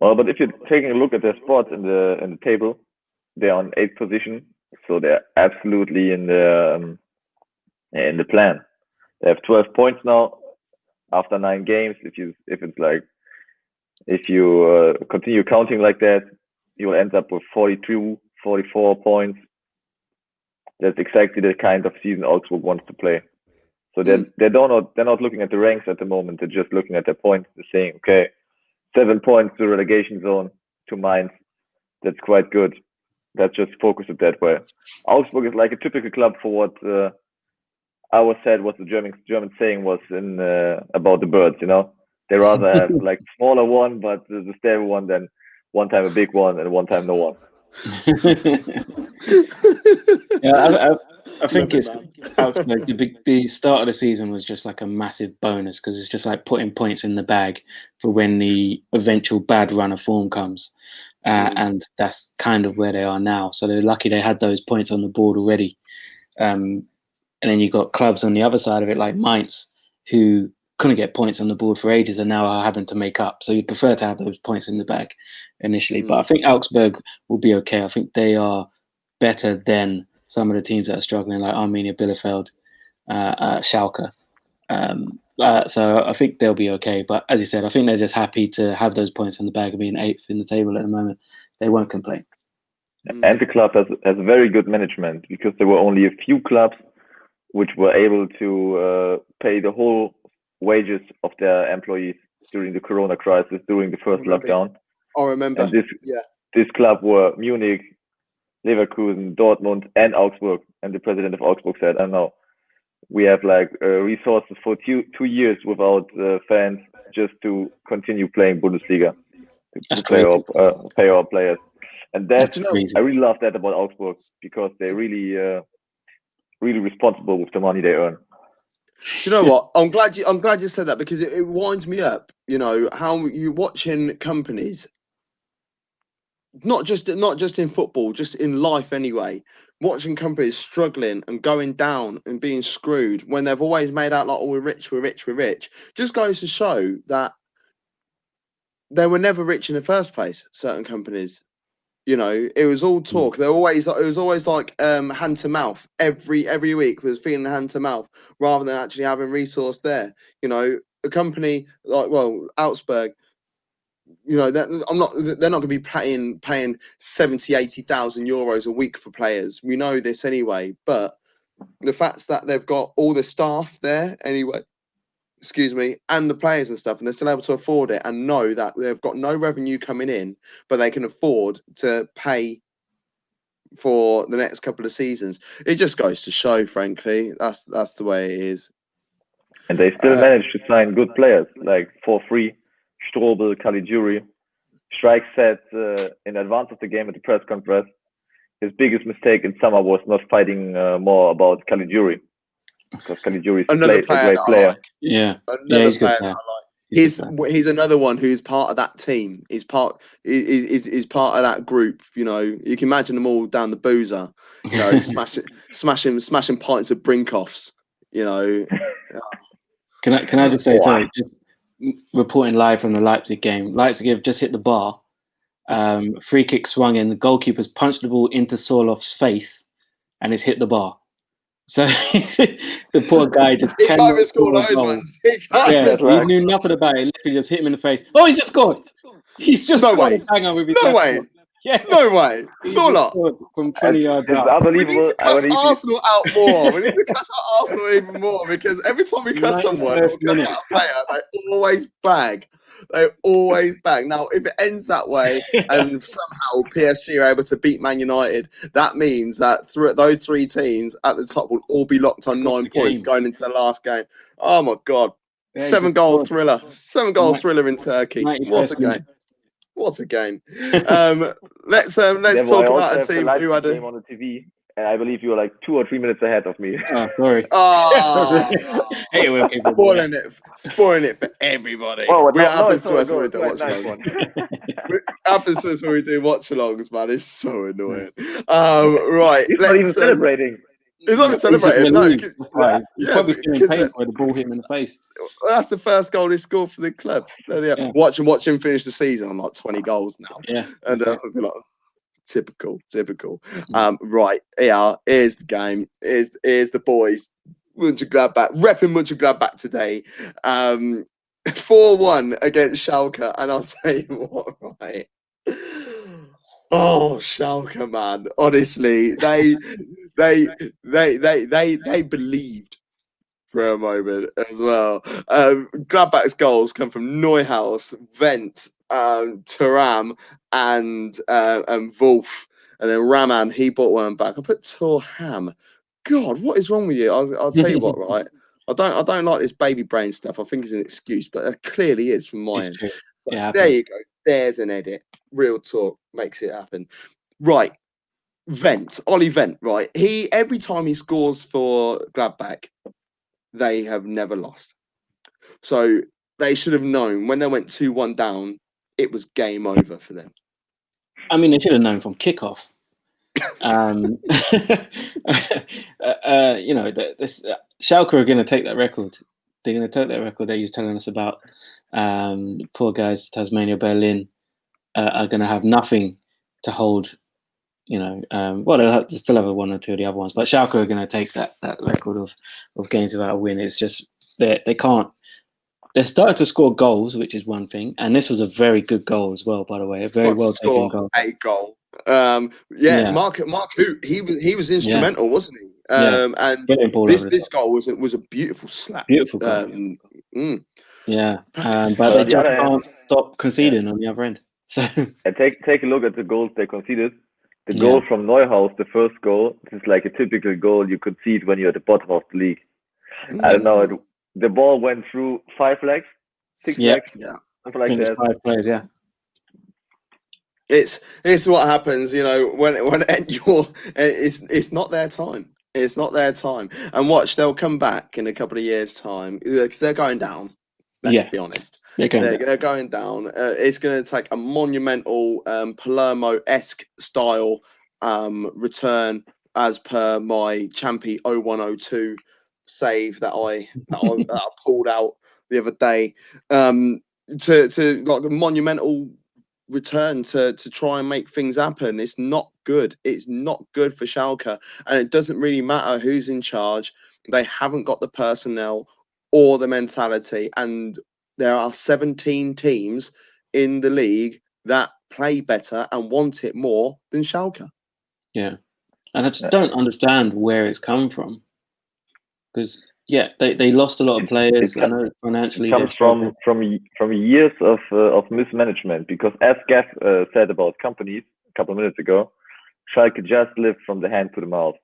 Well, but if you're taking a look at their spots in the table, they're on 8th position, so they're absolutely in the plan. They have 12 points now after 9 games. If you continue counting like that, you'll end up with 42, 44 points. That's exactly the kind of season Augsburg wants to play. So they're not looking at the ranks at the moment. They're just looking at their points. They're saying, okay, 7 points to relegation zone, to Mainz. That's quite good. Let's just focus it that way. Augsburg is like a typical club for what I was said what the German saying was in about the birds. You know, they rather have like smaller one, but the stable one, than one time a big one and one time no one. Yeah, I think it's Augsburg. The start of the season was just like a massive bonus because it's just like putting points in the bag for when the eventual bad run of form comes, and that's kind of where they are now. So they're lucky they had those points on the board already. And then you've got clubs on the other side of it, like Mainz, who couldn't get points on the board for ages and now are having to make up. So you'd prefer to have those points in the bag initially. But I think Augsburg will be okay. I think they are better than some of the teams that are struggling, like Arminia Bielefeld, Schalke. So I think they'll be okay. But as you said, I think they're just happy to have those points in the bag and being 8th in the table at the moment. They won't complain. And the club has very good management, because there were only a few clubs which were able to pay the whole wages of their employees during the Corona crisis, during the first lockdown. I remember. And this club were Munich, Leverkusen, Dortmund, and Augsburg. And the president of Augsburg said, "I know, we have like resources for two years without fans, just to continue playing Bundesliga, to pay our players." And that's I really love that about Augsburg, because they're really responsible with the money they earn. Do you know what? I'm glad you said that, because it winds me up. You know how you're watching companies, not just in football, just in life anyway. Watching companies struggling and going down and being screwed when they've always made out like, "Oh, we're rich," just goes to show that they were never rich in the first place. Certain companies. You know, it was all talk. It was always like hand to mouth. Every week was feeding hand to mouth rather than actually having resource there. You know, a company like Augsburg, you know, they're not going to be paying 70,000-80,000 euros a week for players. We know this anyway, but the fact that they've got all the staff there anyway, and the players and stuff, and they're still able to afford it and know that they've got no revenue coming in, but they can afford to pay for the next couple of seasons. It just goes to show, frankly, that's the way it is. And they still managed to sign good players, like for free. Strobel, Caligiuri. Streich said in advance of the game at the press conference, his biggest mistake in summer was not fighting more about Caligiuri, because Caligiuri is a great player. Like. Yeah, another player that I like. He's another one who's part of that team. He's part of that group. You know, you can imagine them all down the boozer. You know, smashing pints of Brinkoffs. You know. Can I just say, sorry, just reporting live from the Leipzig game. Leipzig have just hit the bar. Free kick swung in. The goalkeeper's punched the ball into Sorloth's face, and it's hit the bar. So the poor guy just he can't even score those ones. He knew nothing about it. Literally just hit him in the face. Oh, he's just scored. He's just scored a banger with his no way. Yeah. No way. Sorloth from 20 yards out. Unbelievable. We need to cuss Arsenal out more. We need to cuss out Arsenal even more, because every time we cuss someone or cuss out a player, they always bag. They always bang. Now, if it ends that way and somehow PSG are able to beat Man United, that means that those three teams at the top will all be locked on 9 points going into the last game. Oh my God. Yeah, 7-goal thriller. 7-goal thriller in Turkey. What a game. What a game. Let's talk about a team who had a game on the TV, and I believe you were like 2 or 3 minutes ahead of me. Oh, sorry. Hey, we're spoiling it for everybody. Oh, It happens to no, us when we do watch-alongs. It happens to us when we do watch-alongs, man. It's so annoying. Right. He's not even celebrating. He's not even celebrating. No, he's probably still in pain where the ball hit him in the face. That's the first goal he scored for the club. So, yeah. Watch him finish the season on like 20 goals now. Yeah. And I'll be like, typical. Right, here's the game. Here's the boys. Mönchengladbach, repping Mönchengladbach today. 4-1 against Schalke, and I'll tell you what, right? Oh, Schalke, man. Honestly, they believed for a moment as well. Gladbach's goals come from Neuhaus, Wendt, Thuram, and Wolf. And then Raman, he brought one back. I put Torham. God, what is wrong with you? I'll tell you what, right? I don't like this baby brain stuff. I think it's an excuse, but it clearly is from my end. So there you go. There's an edit. Real talk makes it happen. Right. Ollie Wendt, right? Every time he scores for Gladbach, they have never lost. So they should have known when they went 2-1 down, it was game over for them. I mean, they should have known from kickoff. This Schalke are going to take that record. They're going to take that record that you were telling us about. Poor guys, Tasmania Berlin are going to have nothing to hold. They'll still have one or two of the other ones, but Schalke are going to take that record of games without a win. It's just they can't. They're starting to score goals, which is one thing, and this was a very good goal as well, by the way. A very well taken goal. A goal. Mark Hoot, he was instrumental, wasn't he? And this goal was a beautiful slap. Beautiful goal. But they just can't stop conceding on the other end. So and take a look at the goals they conceded. The goal from Neuhaus, the first goal, this is like a typical goal you concede when you're at the bottom of the league. I don't know. The ball went through 5 legs, 6 legs, something like that. 5 players, yeah. It's what happens, when it's not their time. It's not their time. And watch, they'll come back in a couple of years' time. They're going down. Let's be honest. They're going down. It's going to take a monumental Palermo-esque style return, as per my Champy 0102 save that I pulled out the other day. To like a monumental return to try and make things happen. It's not good. It's not good for Schalke, and it doesn't really matter who's in charge. They haven't got the personnel or the mentality, and there are 17 teams in the league that play better and want it more than Schalke. Yeah, and I just don't understand where it's come from, because they lost a lot of players. I know financially it comes from years of mismanagement, because as Gav said about companies a couple of minutes ago, Schalke just lived from the hand to the mouth.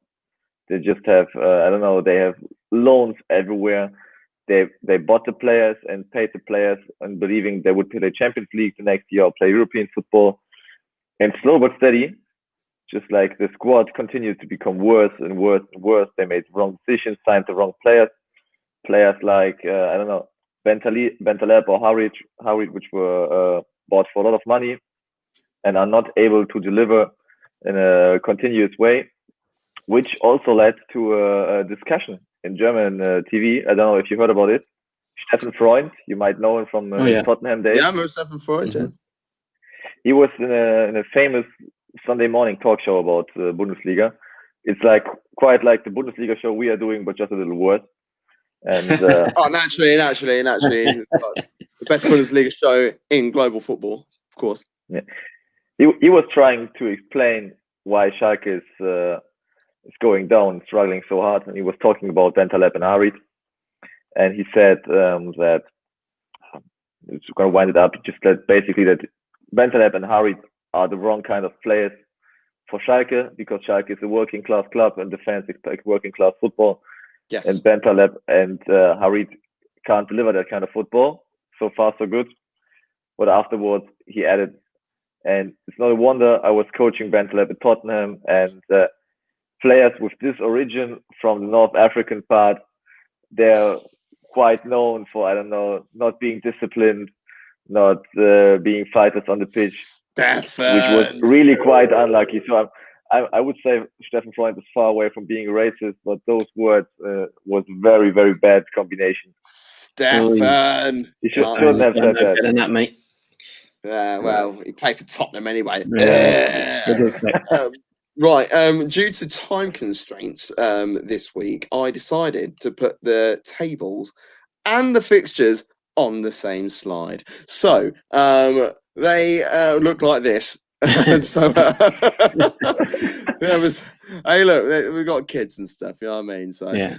They just have they have loans everywhere. They bought the players and paid the players and believing they would play the Champions League the next year or play European football. And slow but steady, just like the squad continued to become worse and worse and worse. They made wrong decisions, signed the wrong players. Players like, Bentaleb or Harit, which were bought for a lot of money and are not able to deliver in a continuous way, which also led to a discussion in German TV. I don't know if you heard about it. Steffen Freund, you might know him from Tottenham days. Yeah, I remember Steffen Freund. Mm-hmm. He was in a famous Sunday morning talk show about Bundesliga. It's quite like the Bundesliga show we are doing, but just a little worse. And naturally, the best Bundesliga show in global football, of course. Yeah, he was trying to explain why Schalke is going down, struggling so hard, and he was talking about Bentaleb and Harit, and he said that it's going to wind it up. Just that basically that Bentaleb and Harit are the wrong kind of players for Schalke, because Schalke is a working class club and the fans expect working class football. Yes. And Bentaleb and Harit can't deliver that kind of football. So far, so good. But afterwards, he added, and it's not a wonder I was coaching Bentaleb at Tottenham, and players with this origin from the North African part, they're quite known for, I don't know, not being disciplined, not being fighters on the pitch, which was really quite unlucky. So I would say Steffen Freund is far away from being racist, but those words was very, very bad combination. Steffen! You shouldn't have said that. Than that, mate. Well, he played for Tottenham anyway. Right. Due to time constraints this week, I decided to put the tables and the fixtures on the same slide. So they look like this. So there was. Hey, look, we've got kids and stuff. You know what I mean? So yeah.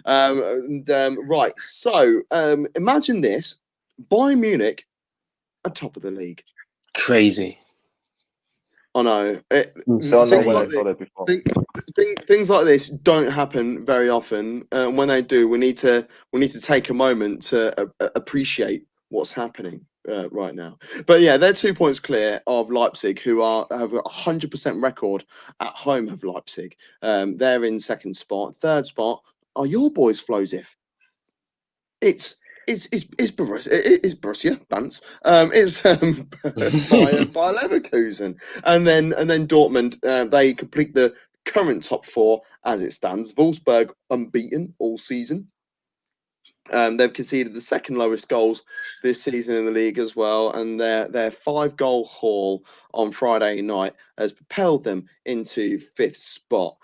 Right. So imagine this: Bayern Munich are top of the league. Crazy. I know. Things like this don't happen very often. When they do, we need to take a moment to appreciate what's happening right now. But yeah, they're 2 points clear of Leipzig, who have a 100% record at home of Leipzig. They're in second spot. Third spot are your boys, Flozif. It's Borussia. It's Borussia. Bants. It's by Leverkusen, and then Dortmund. They complete the current top four as it stands. Wolfsburg unbeaten all season. They've conceded the second lowest goals this season in the league as well, and their 5-goal haul on Friday night has propelled them into fifth spot.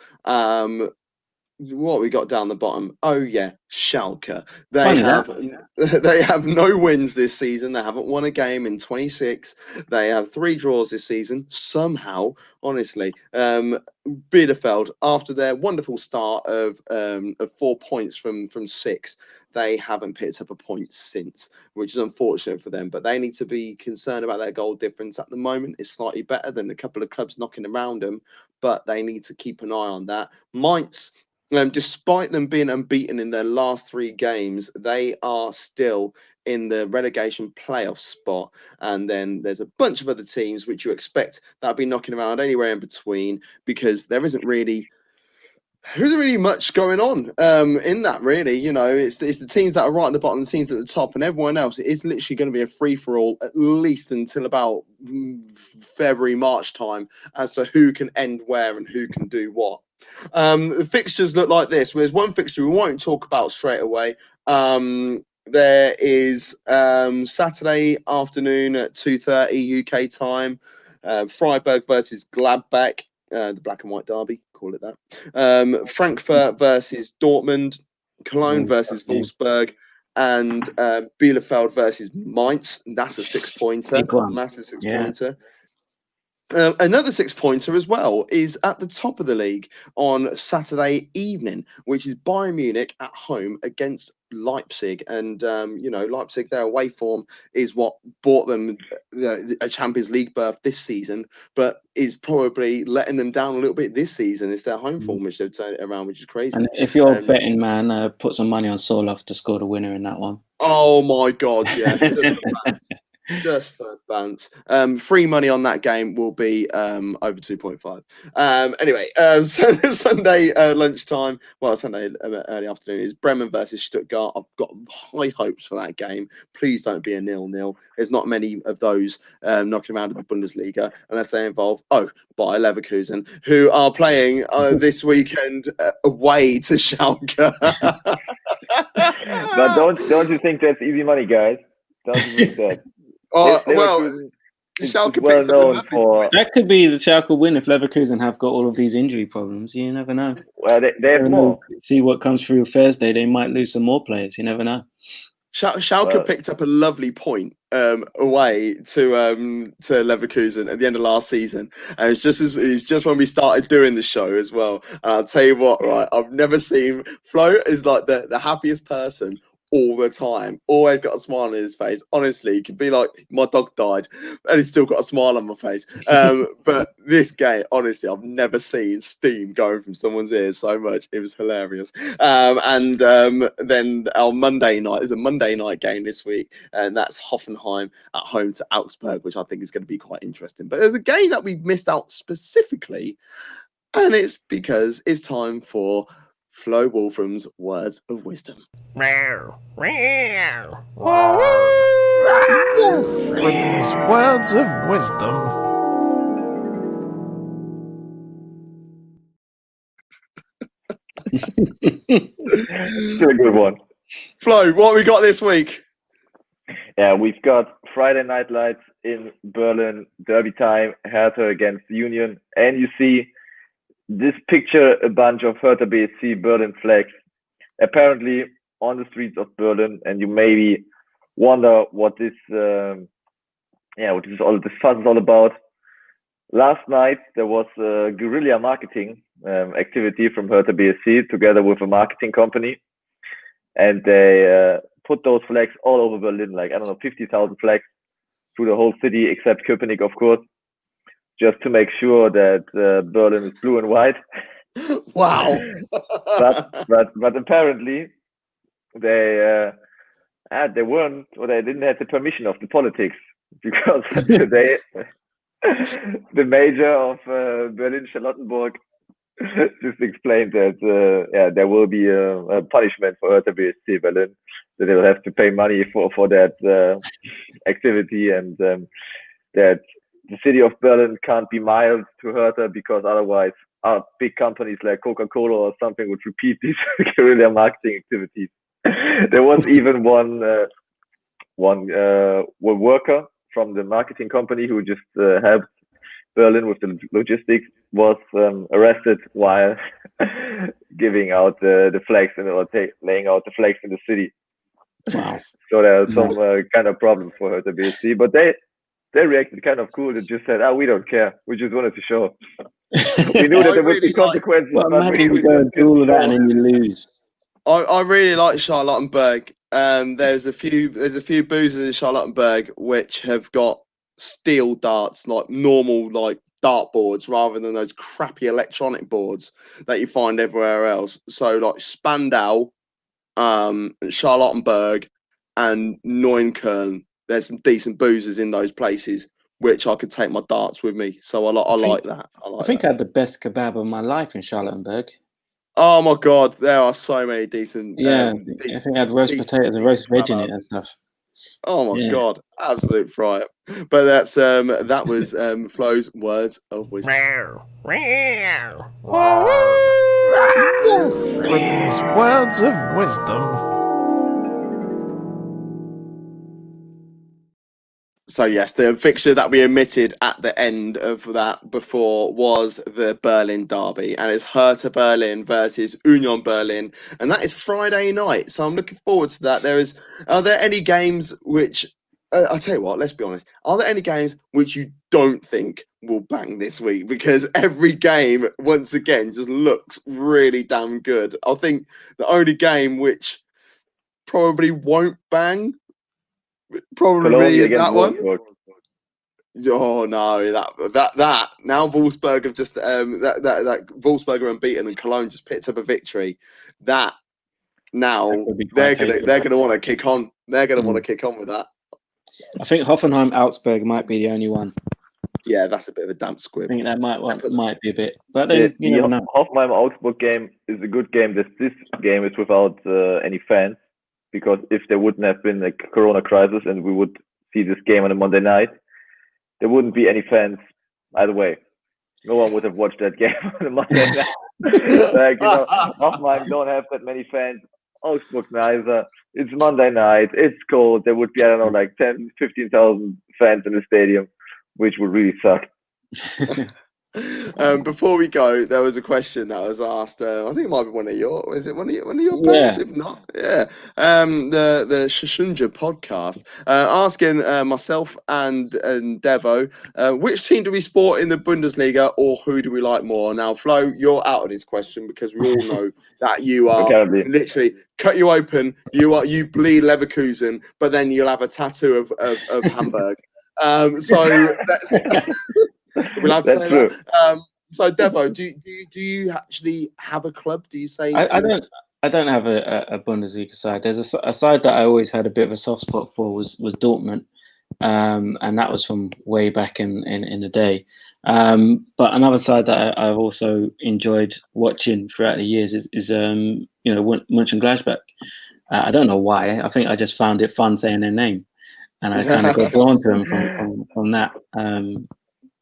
What we got down the bottom? Oh yeah, Schalke. They have no wins this season. They haven't won a game in 26. They have 3 draws this season. Somehow, honestly, Bielefeld, after their wonderful start of 4 points from 6, they haven't picked up a point since, which is unfortunate for them. But they need to be concerned about their goal difference at the moment. It's slightly better than a couple of clubs knocking around them, but they need to keep an eye on that. Mainz. Despite them being unbeaten in their last 3 games, they are still in the relegation playoff spot. And then there's a bunch of other teams which you expect that'll be knocking around anywhere in between, because there isn't really much going on in that, really. You know, it's the teams that are right at the bottom, the teams at the top, and everyone else. It is literally going to be a free-for-all at least until about February, March time, as to who can end where and who can do what. The fixtures look like this. There's one fixture we won't talk about straight away. There is Saturday afternoon at 2:30 UK time, Freiburg versus Gladbach, the black and white derby, call it that. Frankfurt versus Dortmund, Cologne versus Wolfsburg, and Bielefeld versus Mainz. That's a 6-pointer, massive 6-pointer. Another 6-pointer as well is at the top of the league on Saturday evening, which is Bayern Munich at home against Leipzig. And, Leipzig, their away form is what bought them a Champions League berth this season, but is probably letting them down a little bit this season. It's their home form which they've turned it around, which is crazy. And if you're a betting man, put some money on Soloff to score the winner in that one. Oh, my God, yeah. Just for bounce. Free money on that game will be over 2.5. Anyway, Sunday lunchtime, Sunday early afternoon is Bremen versus Stuttgart. I've got high hopes for that game. Please don't be a 0-0. There's not many of those knocking around in the Bundesliga unless they involve Bayer Leverkusen, who are playing this weekend away to Schalke. But don't you think that's easy money, guys? Don't you think that? Schalke well known for that could be the Schalke win if Leverkusen have got all of these injury problems. You never know. Well, they have more. See what comes through Thursday. They might lose some more players. You never know. Schalke picked up a lovely point away to Leverkusen at the end of last season, and it's just when we started doing the show as well. And I'll tell you what, right? I've never seen Flo is like the happiest person all the time. Always got a smile on his face. Honestly, it could be like my dog died and he's still got a smile on my face. But this game, honestly, I've never seen steam going from someone's ears so much. It was hilarious. And then our Monday night is a Monday night game this week, and that's Hoffenheim at home to Augsburg, which I think is going to be quite interesting. But there's a game that we missed out specifically, and it's because it's time for Flo Wolfram's words of wisdom. Wolfram's words of wisdom. Still a good one. Flo, what we got this week? Yeah, we've got Friday Night Lights in Berlin, derby time, Hertha against Union. And you see this picture, a bunch of Hertha BSC Berlin flags, apparently on the streets of Berlin. And you maybe wonder what this, what all this fuss is all about. Last night, there was a guerrilla marketing activity from Hertha BSC together with a marketing company. And they put those flags all over Berlin, like, 50,000 flags through the whole city, except Köpenick, of course, just to make sure that Berlin is blue and white. Wow. but apparently they weren't, or they didn't have the permission of the politics, because today the mayor of Berlin Charlottenburg just explained that there will be a punishment for Hertha BSC Berlin, that they will have to pay money for that activity, and that the city of Berlin can't be mild to Hertha, because otherwise big companies like Coca-Cola or something would repeat these guerrilla marketing activities. There was even one worker from the marketing company who just helped Berlin with the logistics, was arrested while giving out the flags or laying out the flags in the city. Wow. So there are some kind of problems for Hertha BSC, but they reacted kind of cool. They just said, we don't care. We just wanted to show. We knew that there would be consequences. Well, imagine you go and do all of that and then you lose. I really like Charlottenburg. There's a few boozers in Charlottenburg which have got steel darts, like normal like dartboards, rather than those crappy electronic boards that you find everywhere else. So like Spandau, Charlottenburg, and Neukölln. There's some decent boozers in those places, which I could take my darts with me. So I like that. I think I had the best kebab of my life in Charlottenburg. Oh my God, there are so many decent. I think I had roast potatoes and roast veg in it and stuff. Oh my God, absolute fry-up. But that's that was Flo's words of wisdom. Wolfram's words of wisdom. So yes, the fixture that we omitted at the end of that before was the Berlin derby, and it's Hertha Berlin versus Union Berlin, and that is Friday night. So I'm looking forward to that. Are there any games which I'll tell you what, let's be honest. Are there any games which you don't think will bang this week? Because every game, once again, just looks really damn good. I think the only game which probably won't bang probably is that one. Oh no, that now Wolfsburg have just that Wolfsburg are unbeaten and Cologne just picked up a victory. That now they're gonna want to kick on. They're gonna want to kick on with that. I think Hoffenheim Augsburg might be the only one. Yeah, that's a bit of a damp squib. I think that might be a bit, but then you never know. Hoffenheim Augsburg game is a good game. This game is without any fans, because if there wouldn't have been a Corona crisis and we would see this game on a Monday night, there wouldn't be any fans either way. No one would have watched that game on a Monday night. Hoffenheim don't have that many fans. Augsburg neither. It's Monday night. It's cold. There would be, 10,000, 15,000 fans in the stadium, which would really suck. Before we go, there was a question that was asked. I think it might be one of your. Is it one of your posts? Yeah. If not, yeah. The Shishunja podcast asking myself and Devo, which team do we support in the Bundesliga, or who do we like more? Now, Flo, you're out of this question because we all know that you are Apparently. literally cut you open. You bleed Leverkusen, but then you'll have a tattoo of Hamburg. So that's. We're allowed to That's say true. that. So, Devo, do you actually have a club? Do you say I don't have a Bundesliga side. There's a side that I always had a bit of a soft spot for was Dortmund, and that was from way back in the day. But another side that I've also enjoyed watching throughout the years is Mönchengladbach. I don't know why. I think I just found it fun saying their name, and I kind of got drawn to them from that.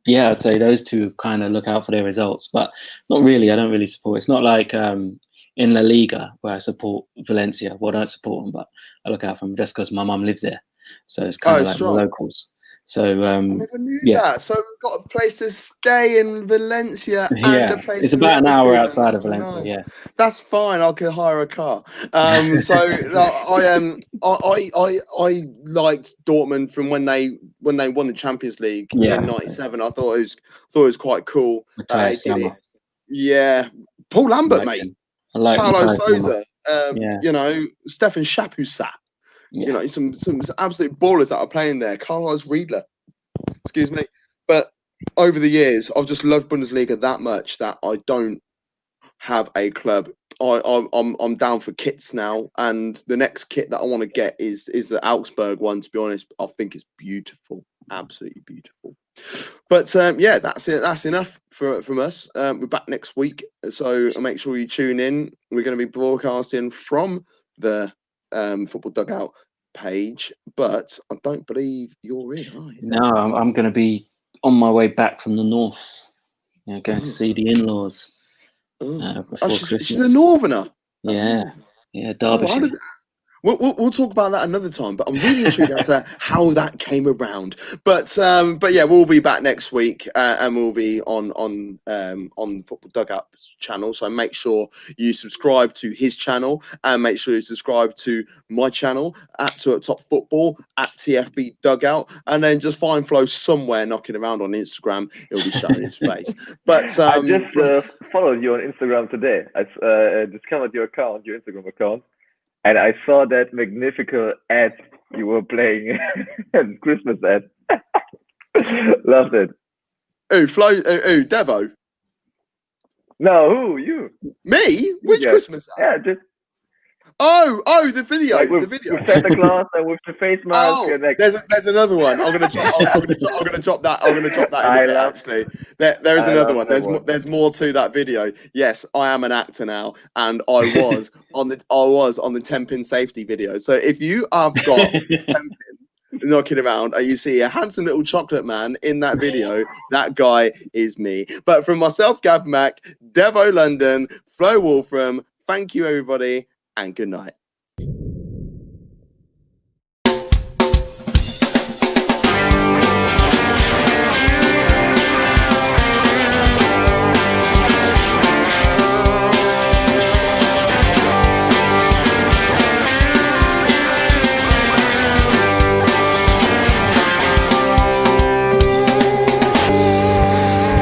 Yeah, I'd say those two kind of look out for their results, but not really. I don't really support. It's not like in La Liga where I support Valencia. Well, I don't support them, but I look out for them just because my mum lives there. So it's kind of like the locals. So I never knew that. So we've got a place to stay in Valencia and a place. It's in about an hour Leverkusen. outside That's of Valencia. nice. Yeah, that's fine. I could hire a car. So I liked Dortmund from when they won the Champions League in '97. I thought it was quite cool. They did it. Yeah, Paul Lambert, mate. I like Paulo Sousa. Yeah. Stefan Chapuisat. Yeah. Some absolute ballers that are playing there. Carlos Riedler, excuse me. But over the years, I've just loved Bundesliga that much that I don't have a club. I'm down for kits now, and the next kit that I want to get is the Augsburg one. To be honest, I think it's beautiful, absolutely beautiful. But yeah, that's it. That's enough from us. We're back next week, so make sure you tune in. We're going to be broadcasting from the Football Dugout page, but I don't believe you're in, are you? No, I'm going to be on my way back from the north. Going to see the in-laws. She's a northerner. Yeah, Derbyshire. We'll talk about that another time, but I'm really intrigued as to how that came around. But yeah, we'll be back next week, and we'll be on Football Dugout's channel. So make sure you subscribe to his channel, and make sure you subscribe to my channel at Top Football at TFB Dugout, and then just find Flo somewhere knocking around on Instagram. It'll be showing his face. But I just followed you on Instagram today. I discovered your Instagram account. And I saw that magnificent ad you were playing, Christmas ad. Loved it. Flo, Devo. No, who? You. Me? Which Christmas ad? Yeah, just. Oh, the video. Like with Santa Claus and with the face mask. Oh, and there's another one. I'm gonna drop that in a bit. Actually, there is another one. There's more to that video. Yes, I am an actor now, and I was on the 10-pin safety video. So if you have got 10-pin knocking around and you see a handsome little chocolate man in that video, that guy is me. But from myself, Gav Mack, Devo London, Flo Wolfrum, thank you everybody, and good night.